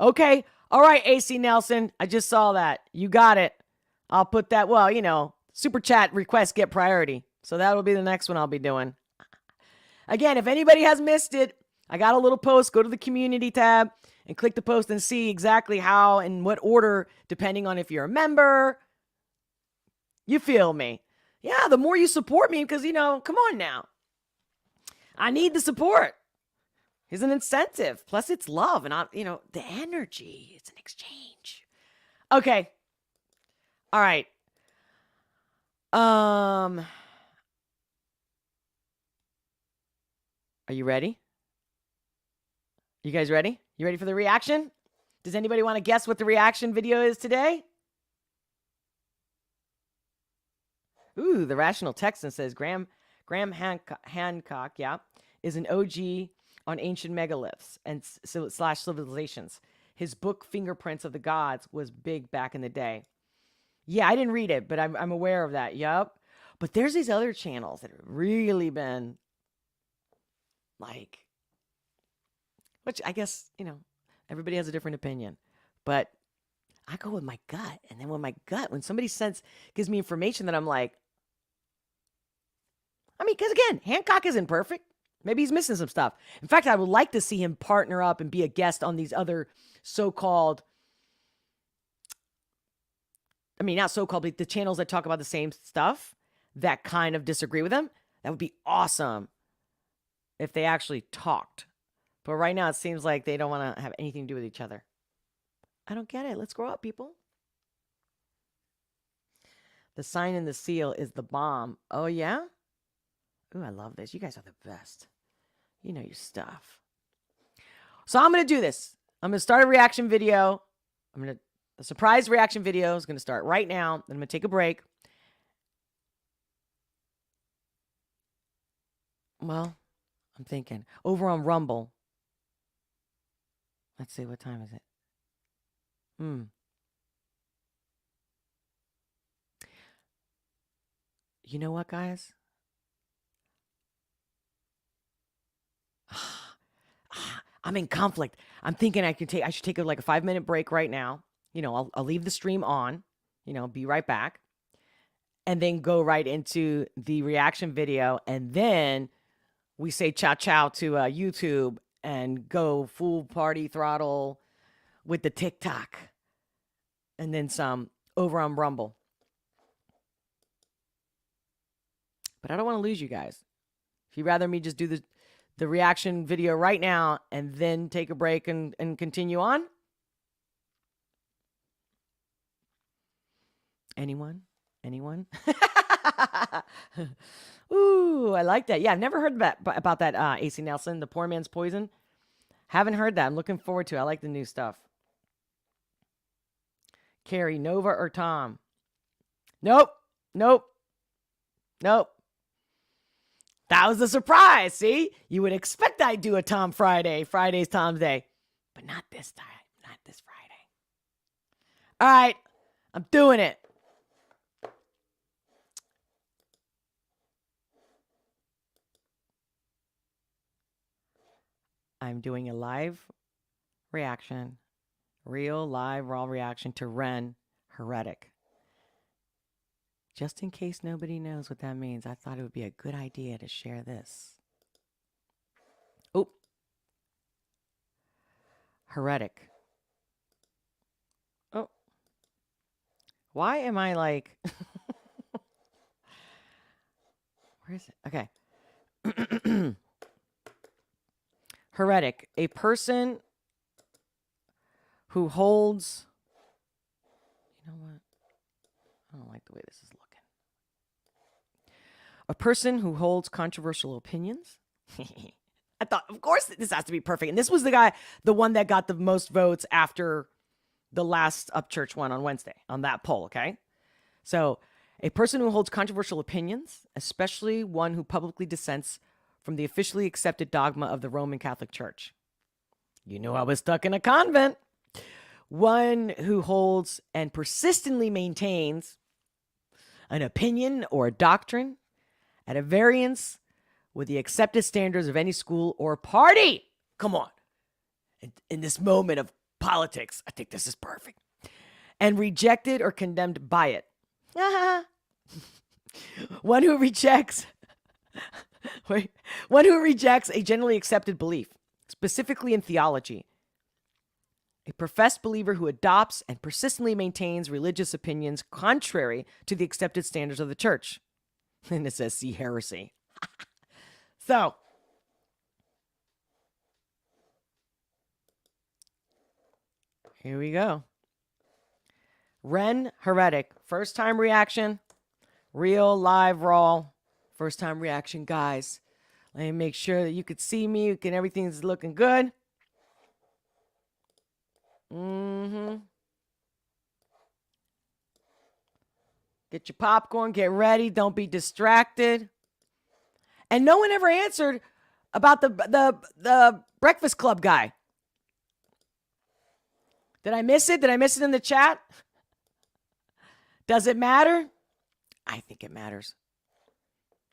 Okay. All right, AC Nelson. I just saw that. You got it. I'll put that, super chat requests get priority. So that'll be the next one I'll be doing. Again, if anybody has missed it, I got a little post. Go to the community tab and click the post and see exactly how and what order, depending on if you're a member. You feel me? Yeah, the more you support me, because, come on now. I need the support. It's an incentive. Plus, it's love. And, the energy. It's an exchange. Okay. All right. Are you ready? You guys ready? You ready for the reaction? Does anybody want to guess what the reaction video is today? Ooh, the Rational Texan says Graham Hancock, is an OG on ancient megaliths and / civilizations. His book Fingerprints of the Gods was big back in the day. Yeah, I didn't read it, but I'm aware of that. Yup. But there's these other channels that have really been like, which I guess, everybody has a different opinion. But I go with my gut. And then when somebody gives me information that I'm like, because again, Hancock isn't perfect. Maybe he's missing some stuff. In fact, I would like to see him partner up and be a guest on these other so-called, not so-called, but the channels that talk about the same stuff that kind of disagree with him. That would be awesome. if they actually talked. But right now, it seems like they don't want to have anything to do with each other. I don't get it. Let's grow up, people. The sign and the seal is the bomb. Oh, yeah? Ooh, I love this. You guys are the best. You know your stuff. So I'm going to do this. I'm going to start a reaction video. A surprise reaction video is going to start right now. Then I'm going to take a break. Well, I'm thinking over on Rumble. Let's see, what time is it? You know what, guys? I'm in conflict. I'm thinking I should take like a 5-minute break right now. You know, I'll leave the stream on, you know, be right back. And then go right into the reaction video. And then we say ciao ciao to YouTube and go full party throttle with the TikTok. And then some over on Rumble. But I don't want to lose you guys. If you'd rather me just do the reaction video right now and then take a break and continue on. Anyone? Ooh, I like that. Yeah, I've never heard about that AC Nelson, the poor man's poison. Haven't heard that. I'm looking forward to it. I like the new stuff. Carrie, Nova or Tom? Nope. That was a surprise, see? You would expect I'd do a Tom Friday. Friday's Tom's Day. But not this time. Not this Friday. All right. I'm doing it. I'm doing a live reaction. Real, live, raw reaction to REN, Heretic. Just in case nobody knows what that means, I thought it would be a good idea to share this. Oh. Heretic. Oh. Why am I like... Where is it? Okay. Heretic. A person who holds... You know what? I don't like the way this is looking. A person who holds controversial opinions. I thought, of course, this has to be perfect. And this was the one that got the most votes after the last Upchurch one on Wednesday, on that poll, okay? So, a person who holds controversial opinions, especially one who publicly dissents from the officially accepted dogma of the Roman Catholic Church. You know I was stuck in a convent. One who holds and persistently maintains an opinion or a doctrine at a variance with the accepted standards of any school or party. Come on. In this moment of politics, I think this is perfect. And rejected or condemned by it. One who rejects a generally accepted belief, specifically in theology. A professed believer who adopts and persistently maintains religious opinions contrary to the accepted standards of the church. And it says, see heresy. So, here we go. REN, Heretic. First time reaction. Real, live, raw. First time reaction, guys. Let me make sure that you could see me. Everything's looking good. Get your popcorn, get ready, don't be distracted. And no one ever answered about the Breakfast Club guy. Did I miss it? Did I miss it in the chat? Does it matter? I think it matters.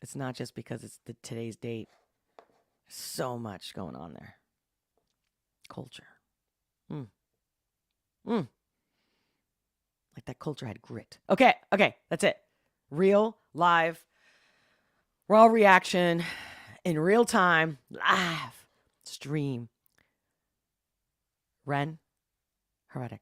It's not just because it's today's date. So much going on there. Culture. Like that culture had grit. Okay, that's it. Real, live, raw reaction, in real time, live, stream. REN, Heretic.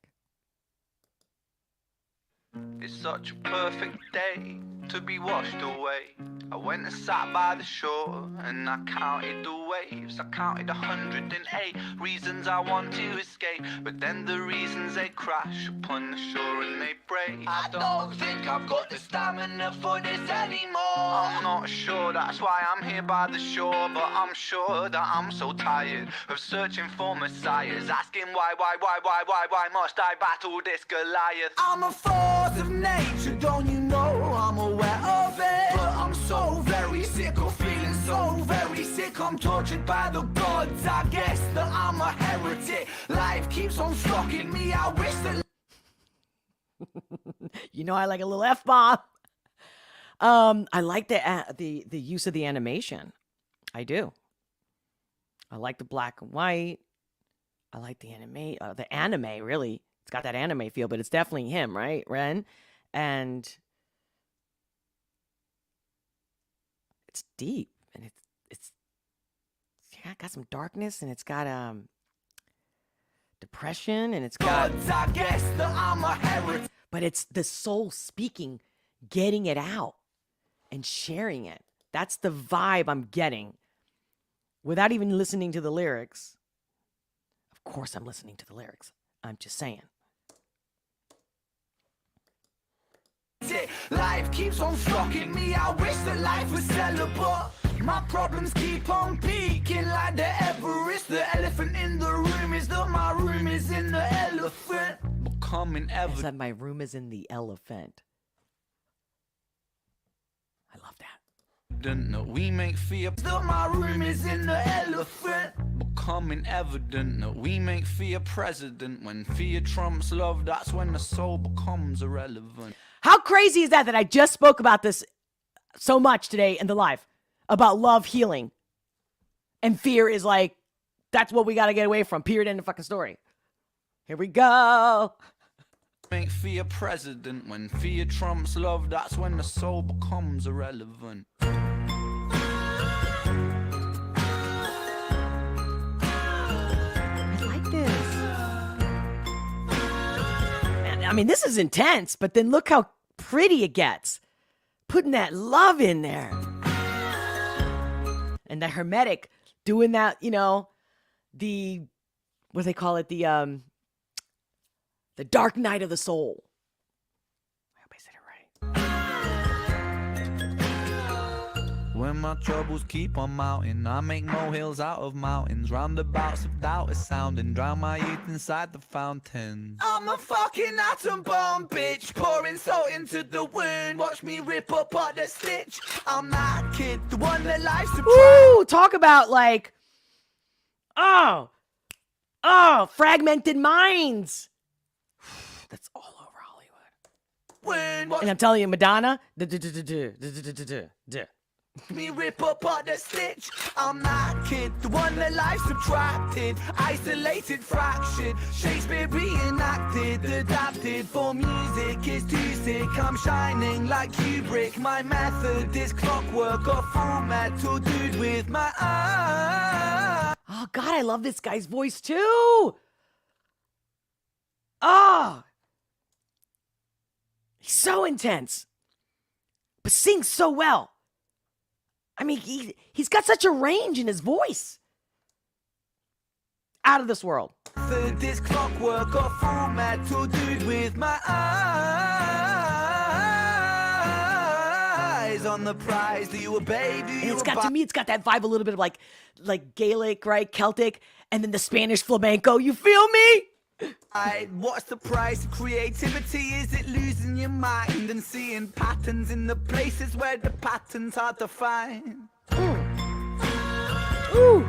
It's such a perfect day. to be washed away. I went and sat by the shore and I counted the waves. I counted 108 reasons I want to escape, but then the reasons they crash upon the shore and they break. I don't think I've got the stamina for this anymore. I'm not sure, that's why I'm here by the shore, but I'm sure that I'm so tired of searching for messiahs, asking why must I battle this Goliath? I'm a force of nature, don't you know I'm aware of it? But I'm so very sick of feeling so very sick. I'm tortured by the gods, I guess that I'm a heretic. Life keeps on shocking me, I wish that... You know I like a little F-bomb. I like the use of the animation. I do. I like the black and white. I like the anime, really. It's got that anime feel, but it's definitely him, right? Ren. And it's deep, and it's got some darkness, and it's got depression, and it's got, I guess that I'm a heretic. but it's the soul speaking, getting it out and sharing it. That's the vibe I'm getting without even listening to the lyrics. Of course I'm listening to the lyrics. I'm just saying. Life keeps on shocking me, I wish that life was celibate. My problems keep on peaking like the Everest. The elephant in the room is that my room is in the elephant. Becoming Is evident. that my room is in the elephant. I love that. That we make fear that my room is in the elephant. Becoming evident that we make fear president. When fear trumps love, that's when the soul becomes irrelevant. How crazy is that I just spoke about this so much today in the live about love healing, and fear is like, that's what we got to get away from, period, end of fucking story. Here we go. Make fear president. When fear trumps love, that's when the soul becomes irrelevant. I like this. I mean, this is intense, but then look how pretty it gets. Putting that love in there. And the Hermetic doing that, you know, the, what do they call it? The dark night of the soul. I hope I said it right. When my troubles keep on mounting, I make molehills out of mountains. Roundabouts of doubt is sounding, drown my youth inside the fountain. I'm a fucking atom bomb, bitch, pouring salt into the wound. Watch me rip apart the stitch. I'm that kid, the one that likes to Woo! Talk about like, oh, fragmented minds. That's all over Hollywood. Watch And I'm telling you, Madonna, me rip apart the stitch. I'm that kid, the one that life subtracted, isolated, fractured, Shakespeare reenacted, adapted for music is too sick. I'm shining like Kubrick. My method is clockwork, a full metal dude with my eye. oh God, I love this guy's voice too. Oh, he's so intense, but sings so well. I mean, he's got such a range in his voice. Out of this world. This clockwork, a full metal dude with my eyes on the prize. Do you obey? Do And you it's got, to me, it's got that vibe a little bit of like Gaelic, right? Celtic, and then the Spanish flamenco. You feel me? What's the price of creativity? Is it losing your mind and seeing patterns in the places where the patterns hard to find? Ooh.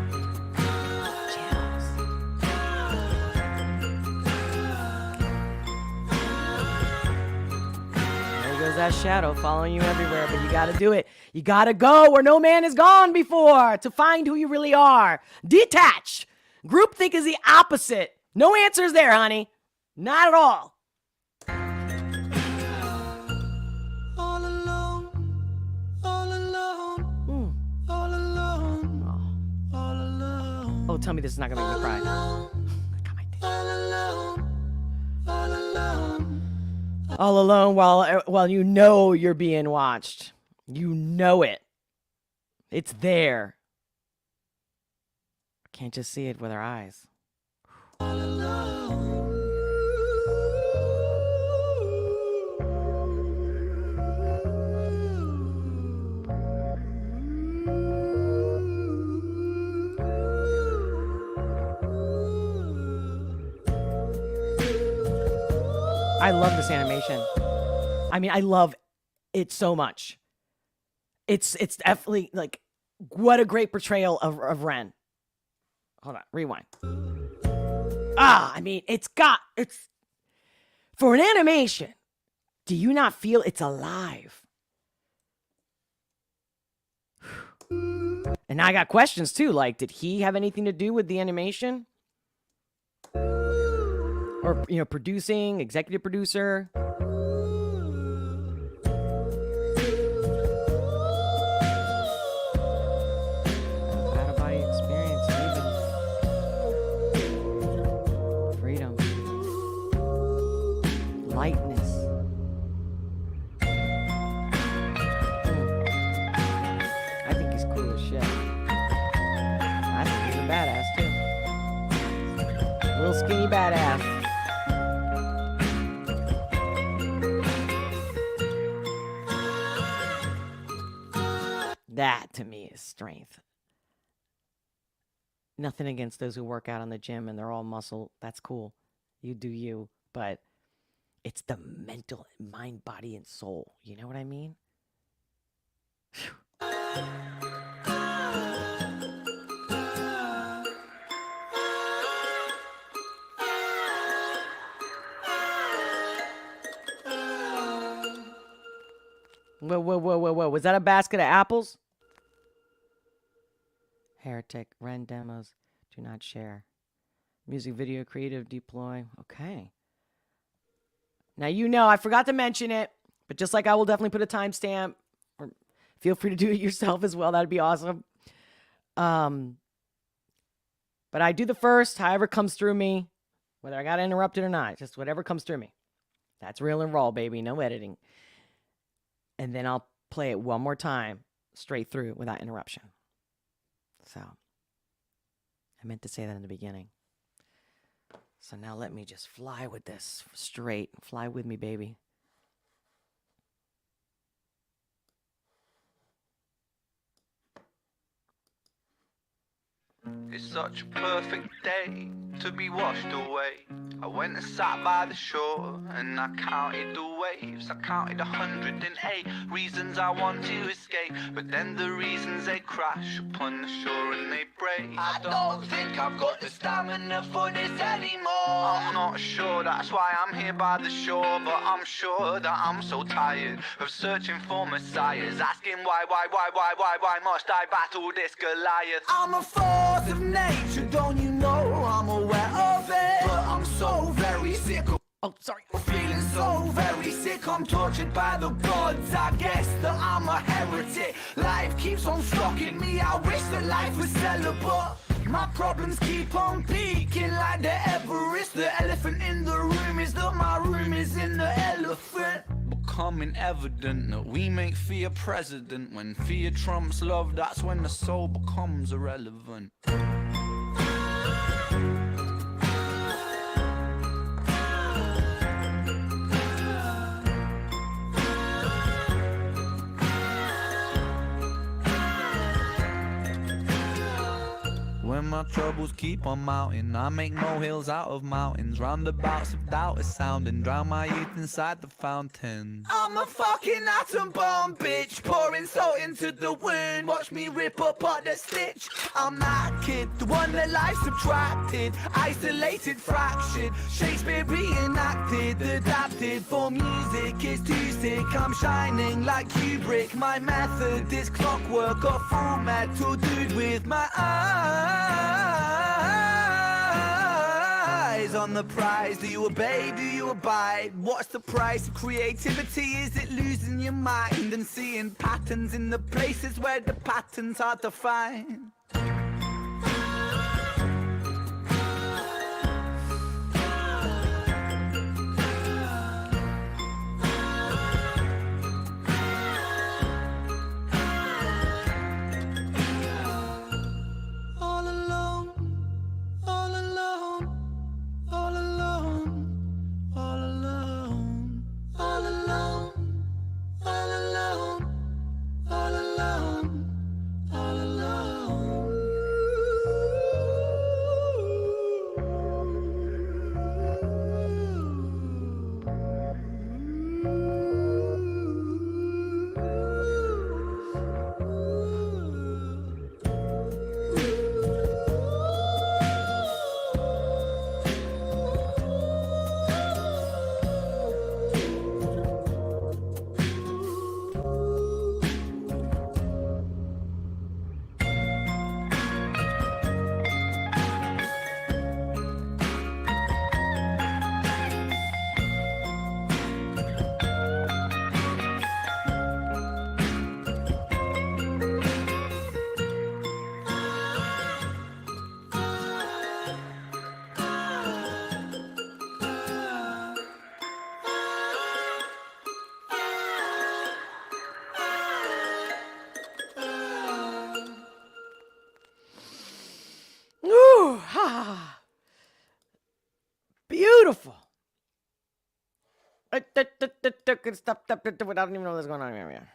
There goes that shadow following you everywhere, but you gotta do it. You gotta go where no man has gone before to find who you really are. Detach. Groupthink is the opposite. No answers there, honey. Not at all. All alone, all alone, all alone, all alone. Oh, tell me this is not gonna make me cry. I got my thing. All alone, all alone, All alone while you know you're being watched. You know it. It's there. Can't just see it with our eyes. I love this animation. I mean, I love it so much. It's definitely like, what a great portrayal of Ren. Hold on, rewind. I mean, it's for an animation. Do you not feel it's alive? And I got questions too. Like, did he have anything to do with the animation? Or, producing, executive producer? Out-of-body experience, freedom, lightness. I think he's cool as shit. I think he's a badass too. Little skinny badass. That, to me, is strength. Nothing against those who work out in the gym and they're all muscle. That's cool. You do you. But it's the mental, mind, body, and soul. You know what I mean? Whoa. Was that a basket of apples? Heretic, REN demos, do not share. Music video creative deploy. Okay. Now, I forgot to mention it, but just like I will definitely put a timestamp, or feel free to do it yourself as well. That'd be awesome. But I do the first, however comes through me, whether I got interrupted or not, just whatever comes through me. That's real and raw, baby. No editing. And then I'll play it one more time straight through without interruption. So, I meant to say that in the beginning. So now let me just fly with this straight. Fly with me, baby. It's such a perfect day to be washed away. I went and sat by the shore and I counted the waves. I counted 108 reasons I want to escape, but then the reasons they crash upon the shore and they break. I don't think I've got the stamina for this anymore. I'm not sure, that's why I'm here by the shore, but I'm sure that I'm so tired of searching for messiahs, asking why must I battle this Goliath? I'm a force of nature, don't you know I'm aware of it, but I'm so very sick of feeling so very sick. I'm tortured by the gods, I guess that I'm a heretic. Life keeps on stalking me, I wish that life was celibate. My problems keep on peaking like the Everest. The elephant in the room is that my room is in the elephant. Becoming evident that we make fear president. When fear trumps love, that's when the soul becomes irrelevant. When my troubles keep on mounting, I make molehills out of mountains. Roundabouts of doubt is sounding, drown my youth inside the fountain. I'm a fucking atom bomb, bitch, pouring salt into the wound. Watch me rip apart the stitch. I'm that kid, the one that life subtracted, isolated, fractured, Shakespeare reenacted, adapted for music is too sick. I'm shining like Kubrick, my method is clockwork, a full metal dude with my eyes on the prize. Do you obey? Do you abide? What's the price of creativity? Is it losing your mind and seeing patterns in the places where the patterns are to find? Stop. I don't even know what's going on here.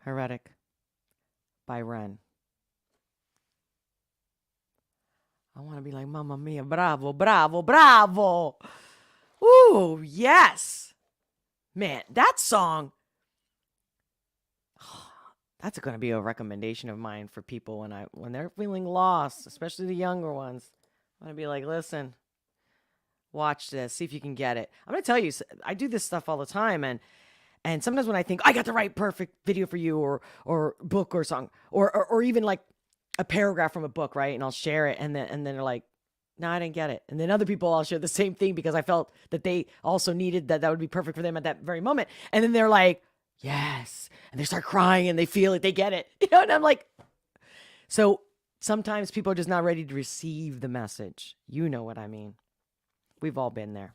Heretic by REN. I want to be like, Mamma Mia, bravo, bravo, bravo. Ooh, yes. Man, that song, that's going to be a recommendation of mine for people when they're feeling lost, especially the younger ones. I'm going to be like, listen, watch this, see if you can get it. I'm going to tell you, I do this stuff all the time, and sometimes when I think I got the right perfect video for you or book or song or even like a paragraph from a book, right? And I'll share it, and then they're like, no, I didn't get it. And then other people, I'll share the same thing because I felt that they also needed that would be perfect for them at that very moment. And then they're like, yes. And they start crying and they feel like they get it. You know, and I'm like, so sometimes people are just not ready to receive the message. You know what I mean? We've all been there.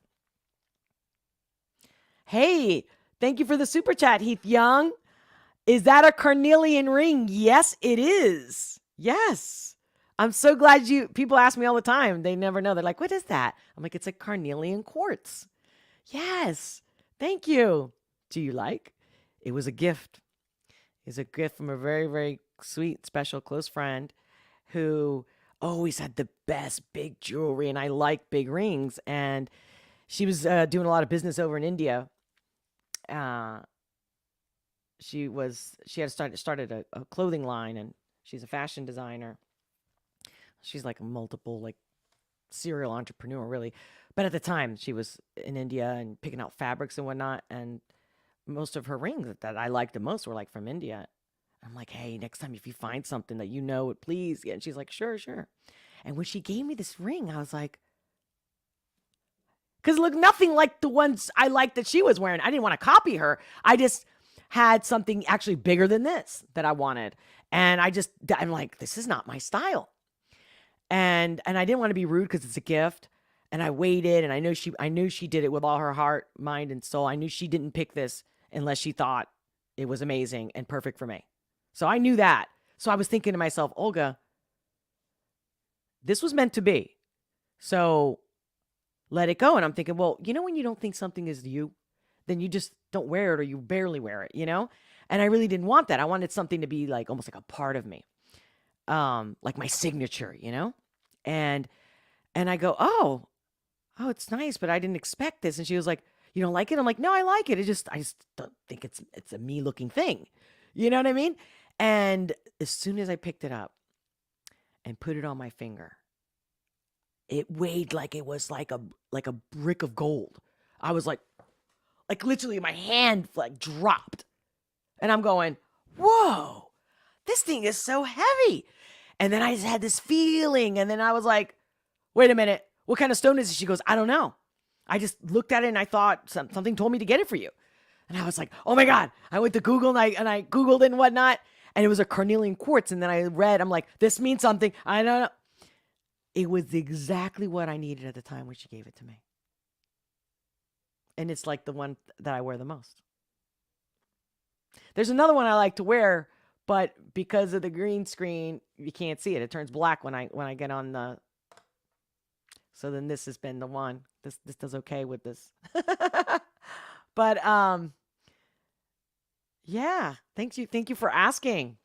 Hey, thank you for the super chat, Heath Young. Is that a carnelian ring? Yes, it is. Yes. I'm so glad people ask me all the time. They never know. They're like, what is that? I'm like, it's a carnelian quartz. Yes. Thank you. Do you like? It was a gift. It's a gift from a very, very sweet, special, close friend who always had the best big jewelry. And I like big rings. And she was doing a lot of business over in India. She had started a clothing line, and she's a fashion designer. She's like a multiple, like, serial entrepreneur, really. But at the time, she was in India and picking out fabrics and whatnot. And most of her rings that I liked the most were like from India. I'm like, hey, next time if you find something that you know, please. And she's like, sure. And when she gave me this ring, I was like, because it looked nothing like the ones I liked that she was wearing. I didn't want to copy her. I just had something actually bigger than this that I wanted. And I'm like, this is not my style. And I didn't want to be rude because it's a gift. And I waited, and I knew she did it with all her heart, mind, and soul. I knew she didn't pick this unless she thought it was amazing and perfect for me. So I knew that. So I was thinking to myself, Olga, this was meant to be. So let it go. And I'm thinking, well, you know, when you don't think something is you, then you just don't wear it, or you barely wear it, you know? And I really didn't want that. I wanted something to be like almost like a part of me. Like my signature, you know? And I go, oh, it's nice, but I didn't expect this. And she was like, you don't like it? I'm like, no, I like it. I just don't think it's a me looking thing. You know what I mean? And as soon as I picked it up and put it on my finger, it weighed like it was like a brick of gold. I was like literally my hand like dropped. And I'm going, whoa, this thing is so heavy. And then I just had this feeling. And then I was like, wait a minute. What kind of stone is it? She goes, I don't know. I just looked at it and I thought something told me to get it for you. And I was like, oh my God. I went to Google and I Googled it and whatnot. And it was a carnelian quartz. And then I read, I'm like, this means something. I don't know. It was exactly what I needed at the time when she gave it to me. And it's like the one that I wear the most. There's another one I like to wear, but because of the green screen, you can't see it. It turns black when I get on the. So then this has been the one. This does okay with this. But yeah. Thank you for asking.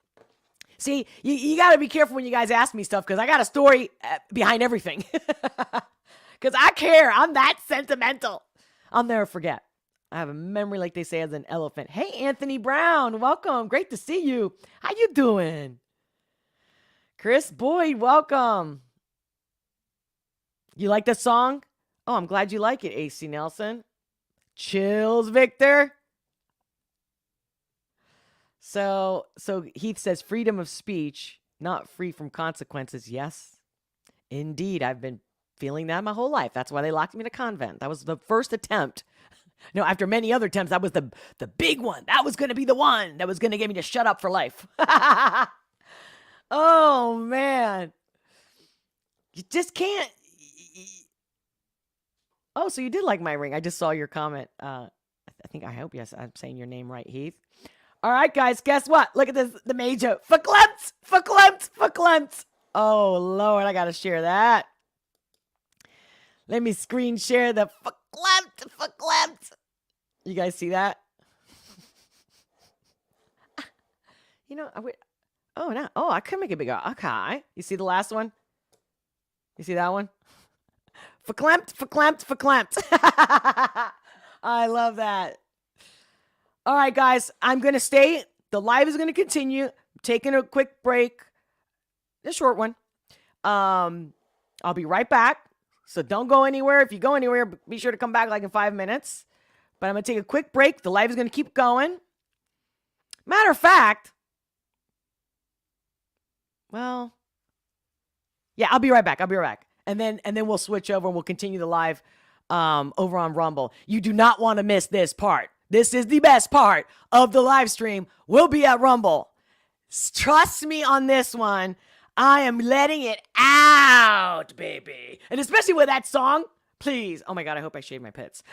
See, you got to be careful when you guys ask me stuff, because I got a story behind everything. Because I care. I'm that sentimental. I'll never forget. I have a memory, like they say, as an elephant. Hey, Anthony Brown, welcome. Great to see you. How you doing? Chris Boyd, welcome. You like the song? Oh, I'm glad you like it, AC Nelson. Chills, Victor. So Heath says freedom of speech, not free from consequences. Yes, indeed. I've been feeling that my whole life. That's why they locked me in a convent. That was the first attempt. No, after many other attempts, that was the big one. That was going to be the one that was going to get me to shut up for life. Oh, man. You just can't. Oh, so you did like my ring. I just saw your comment. I hope, yes, I'm saying your name right, Heath. All right, guys, guess what? Look at this, the major. For Clemts. Oh, Lord, I got to share that. Let me screen share the verklempt. You guys see that? You know, I could make it bigger. Okay. You see the last one? You see that one? Verklempt. I love that. All right, guys, I'm going to stay. The live is going to continue. I'm taking a quick break. A short one. I'll be right back. So don't go anywhere. If you go anywhere, be sure to come back like in 5 minutes. But I'm going to take a quick break. The live is going to keep going. Matter of fact, well, yeah, I'll be right back. And then we'll switch over and we'll continue the live over on Rumble. You do not want to miss this part. This is the best part of the live stream. We'll be at Rumble. Trust me on this one. I am letting it out, baby. And especially with that song, please. Oh my God, I hope I shaved my pits.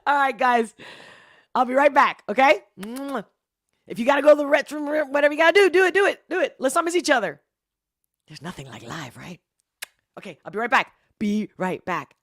All right, guys. I'll be right back, okay? If you got to go to the restroom, whatever you got to do it. Let's not miss each other. There's nothing like live, right? Okay, I'll be right back. Be right back.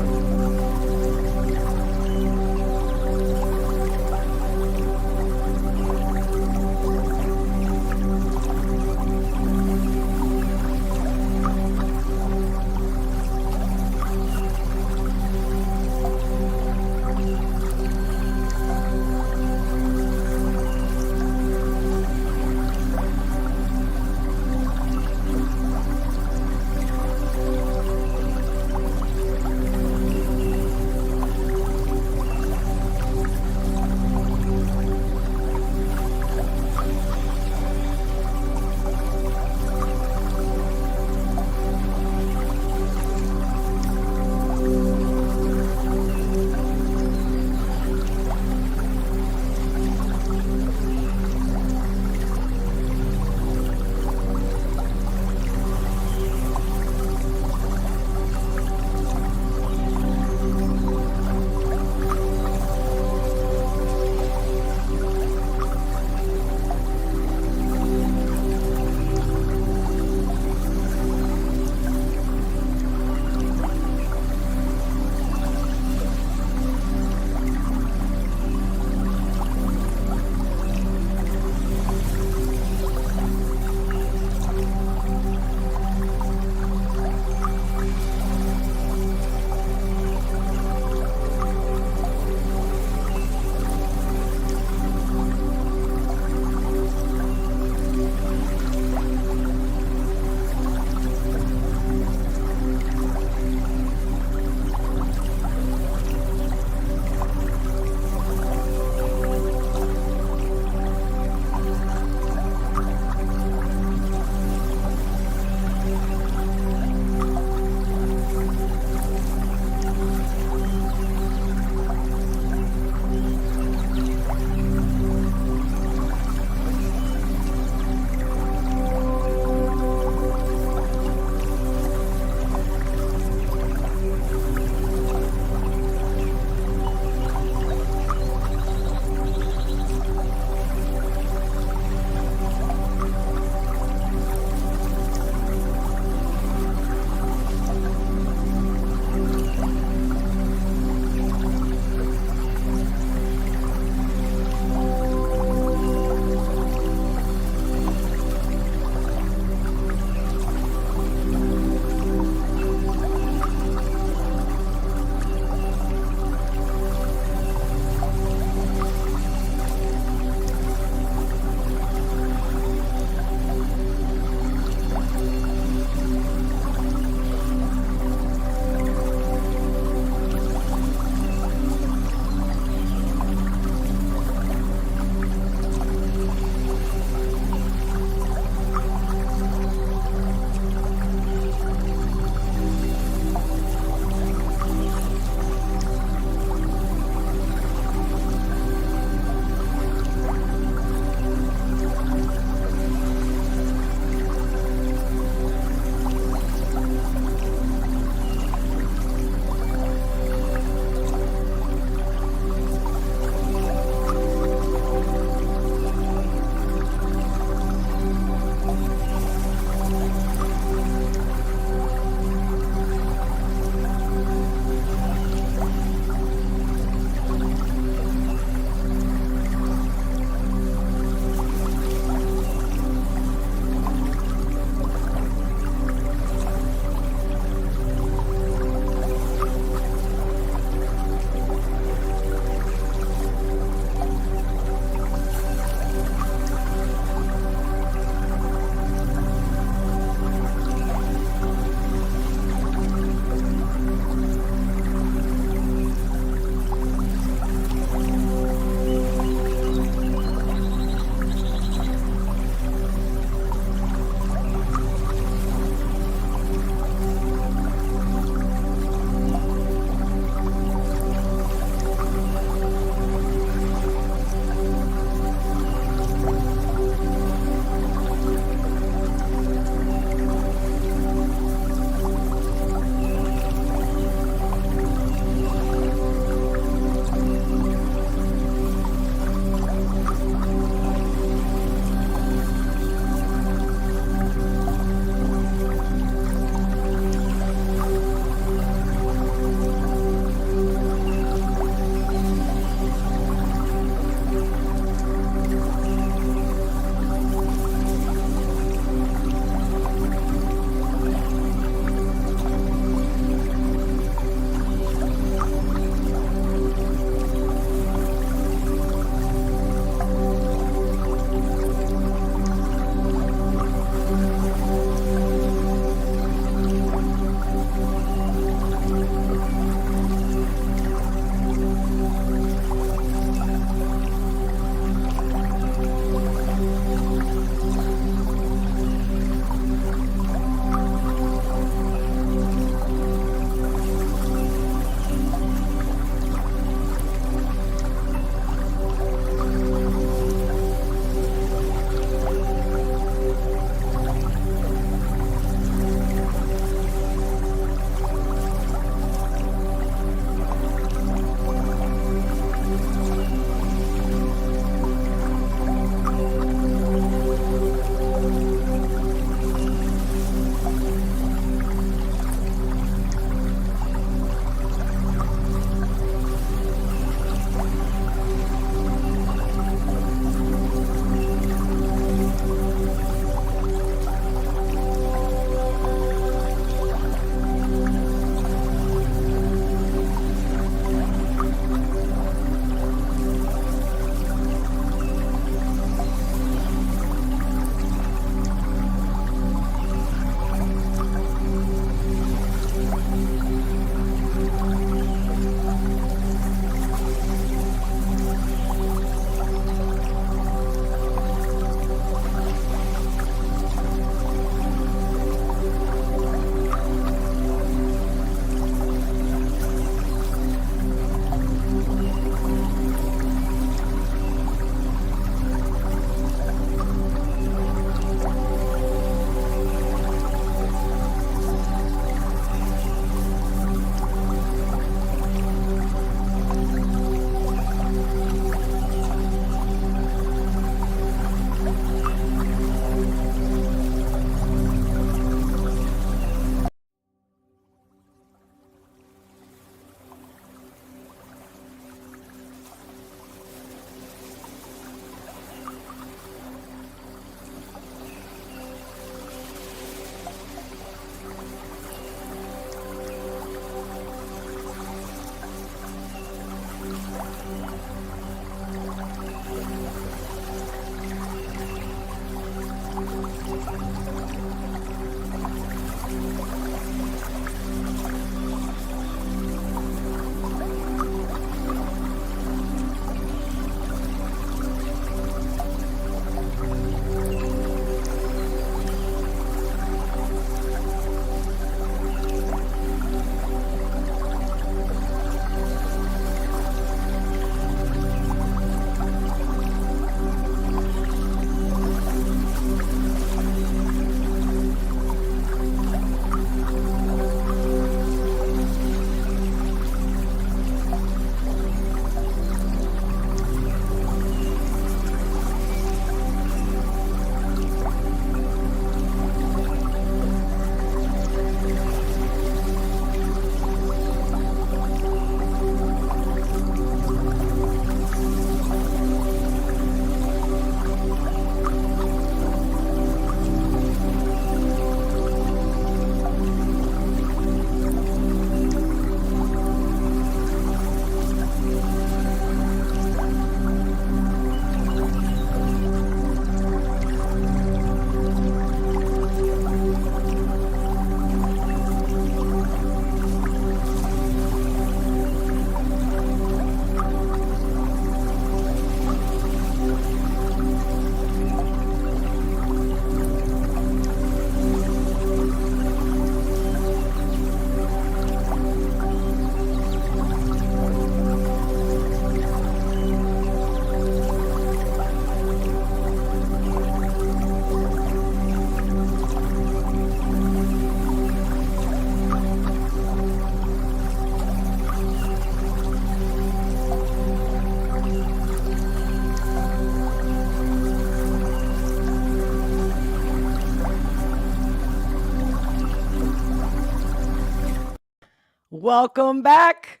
Welcome back.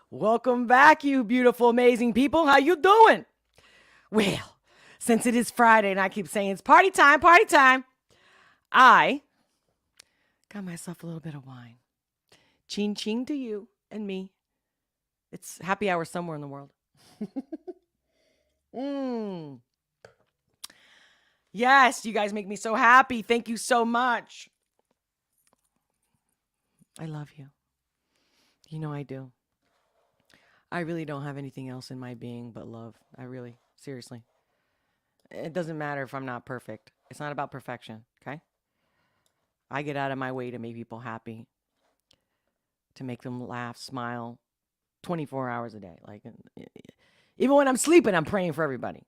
Welcome back, you beautiful, amazing people. How you doing? Well, since it is Friday and I keep saying it's party time, I got myself a little bit of wine. Ching ching to you and me. It's happy hour somewhere in the world. Yes, you guys make me so happy. Thank you so much. I love you. You know I do. I really don't have anything else in my being but love. Seriously. It doesn't matter if I'm not perfect. It's not about perfection, okay? I get out of my way to make people happy, to make them laugh, smile, 24 hours a day. Like, even when I'm sleeping, I'm praying for everybody.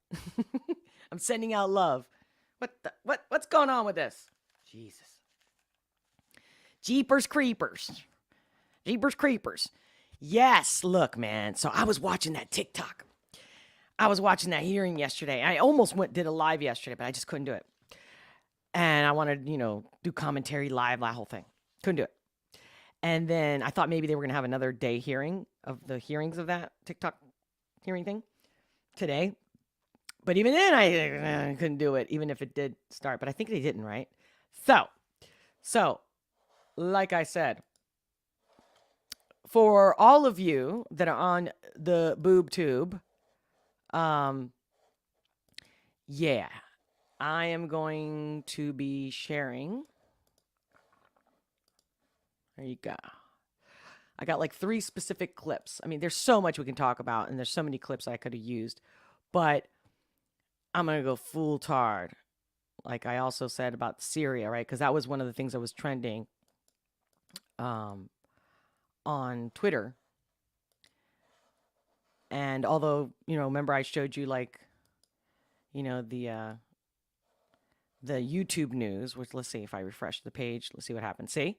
I'm sending out love. What's going on with this? Jesus. Jeepers creepers. Yes, look, man. So I was watching that TikTok. I was watching that hearing yesterday. I almost did a live yesterday, but I just couldn't do it. And I wanted, do commentary live, that whole thing. Couldn't do it. And then I thought maybe they were going to have another day hearing of the hearings of that TikTok hearing thing today. But even then, I couldn't do it, even if it did start. But I think they didn't, right? So, like I said, for all of you that are on the boob tube, yeah, I am going to be sharing. There you go. I got like 3 specific clips. I mean, there's so much we can talk about, and there's so many clips I could have used, but I'm going to go full tard. Like I also said about Syria, right? Because that was one of the things that was trending on Twitter. And although, remember I showed you like, the YouTube news, which let's see if I refresh the page. Let's see what happens. See?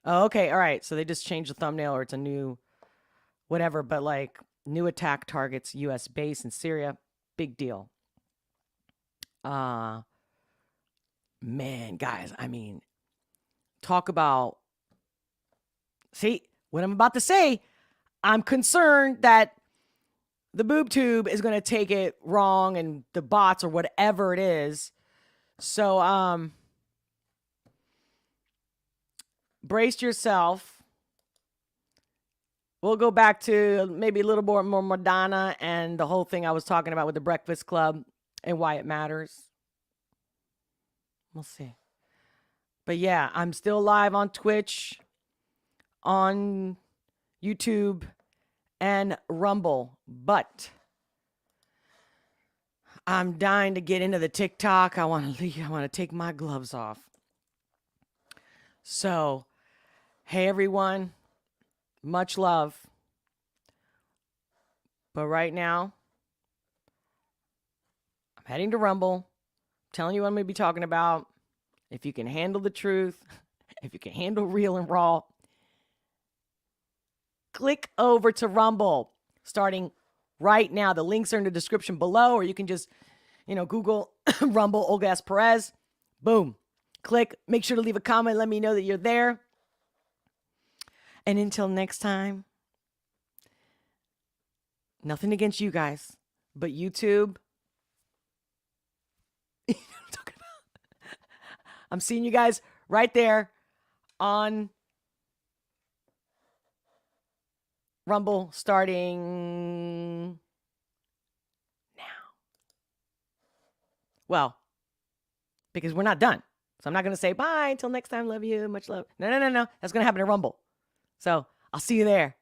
Oh, okay. All right. So they just changed the thumbnail, or it's a new whatever, but like new attack targets U.S. base in Syria. Big deal. Man, guys, I mean, talk about, see what I'm about to say. I'm concerned that the boob tube is going to take it wrong, and the bots or whatever it is. So, brace yourself. We'll go back to maybe a little more Madonna and the whole thing I was talking about with the Breakfast Club and why it matters. We'll see. But yeah, I'm still live on Twitch, on YouTube, and Rumble. But I'm dying to get into the TikTok. I want to take my gloves off. So, hey everyone, much love. But right now, I'm heading to Rumble. I'm telling you what I'm going to be talking about. If you can handle the truth, if you can handle real and raw, click over to Rumble starting right now. The links are in the description below, or you can just, Google Rumble Olga S. Pérez. Boom. Click. Make sure to leave a comment. Let me know that you're there. And until next time, nothing against you guys, but YouTube. You know what I'm talking about? I'm seeing you guys right there on Rumble starting now. Well, because we're not done. So I'm not going to say bye until next time. Love you. Much love. No. That's going to happen at Rumble. So I'll see you there.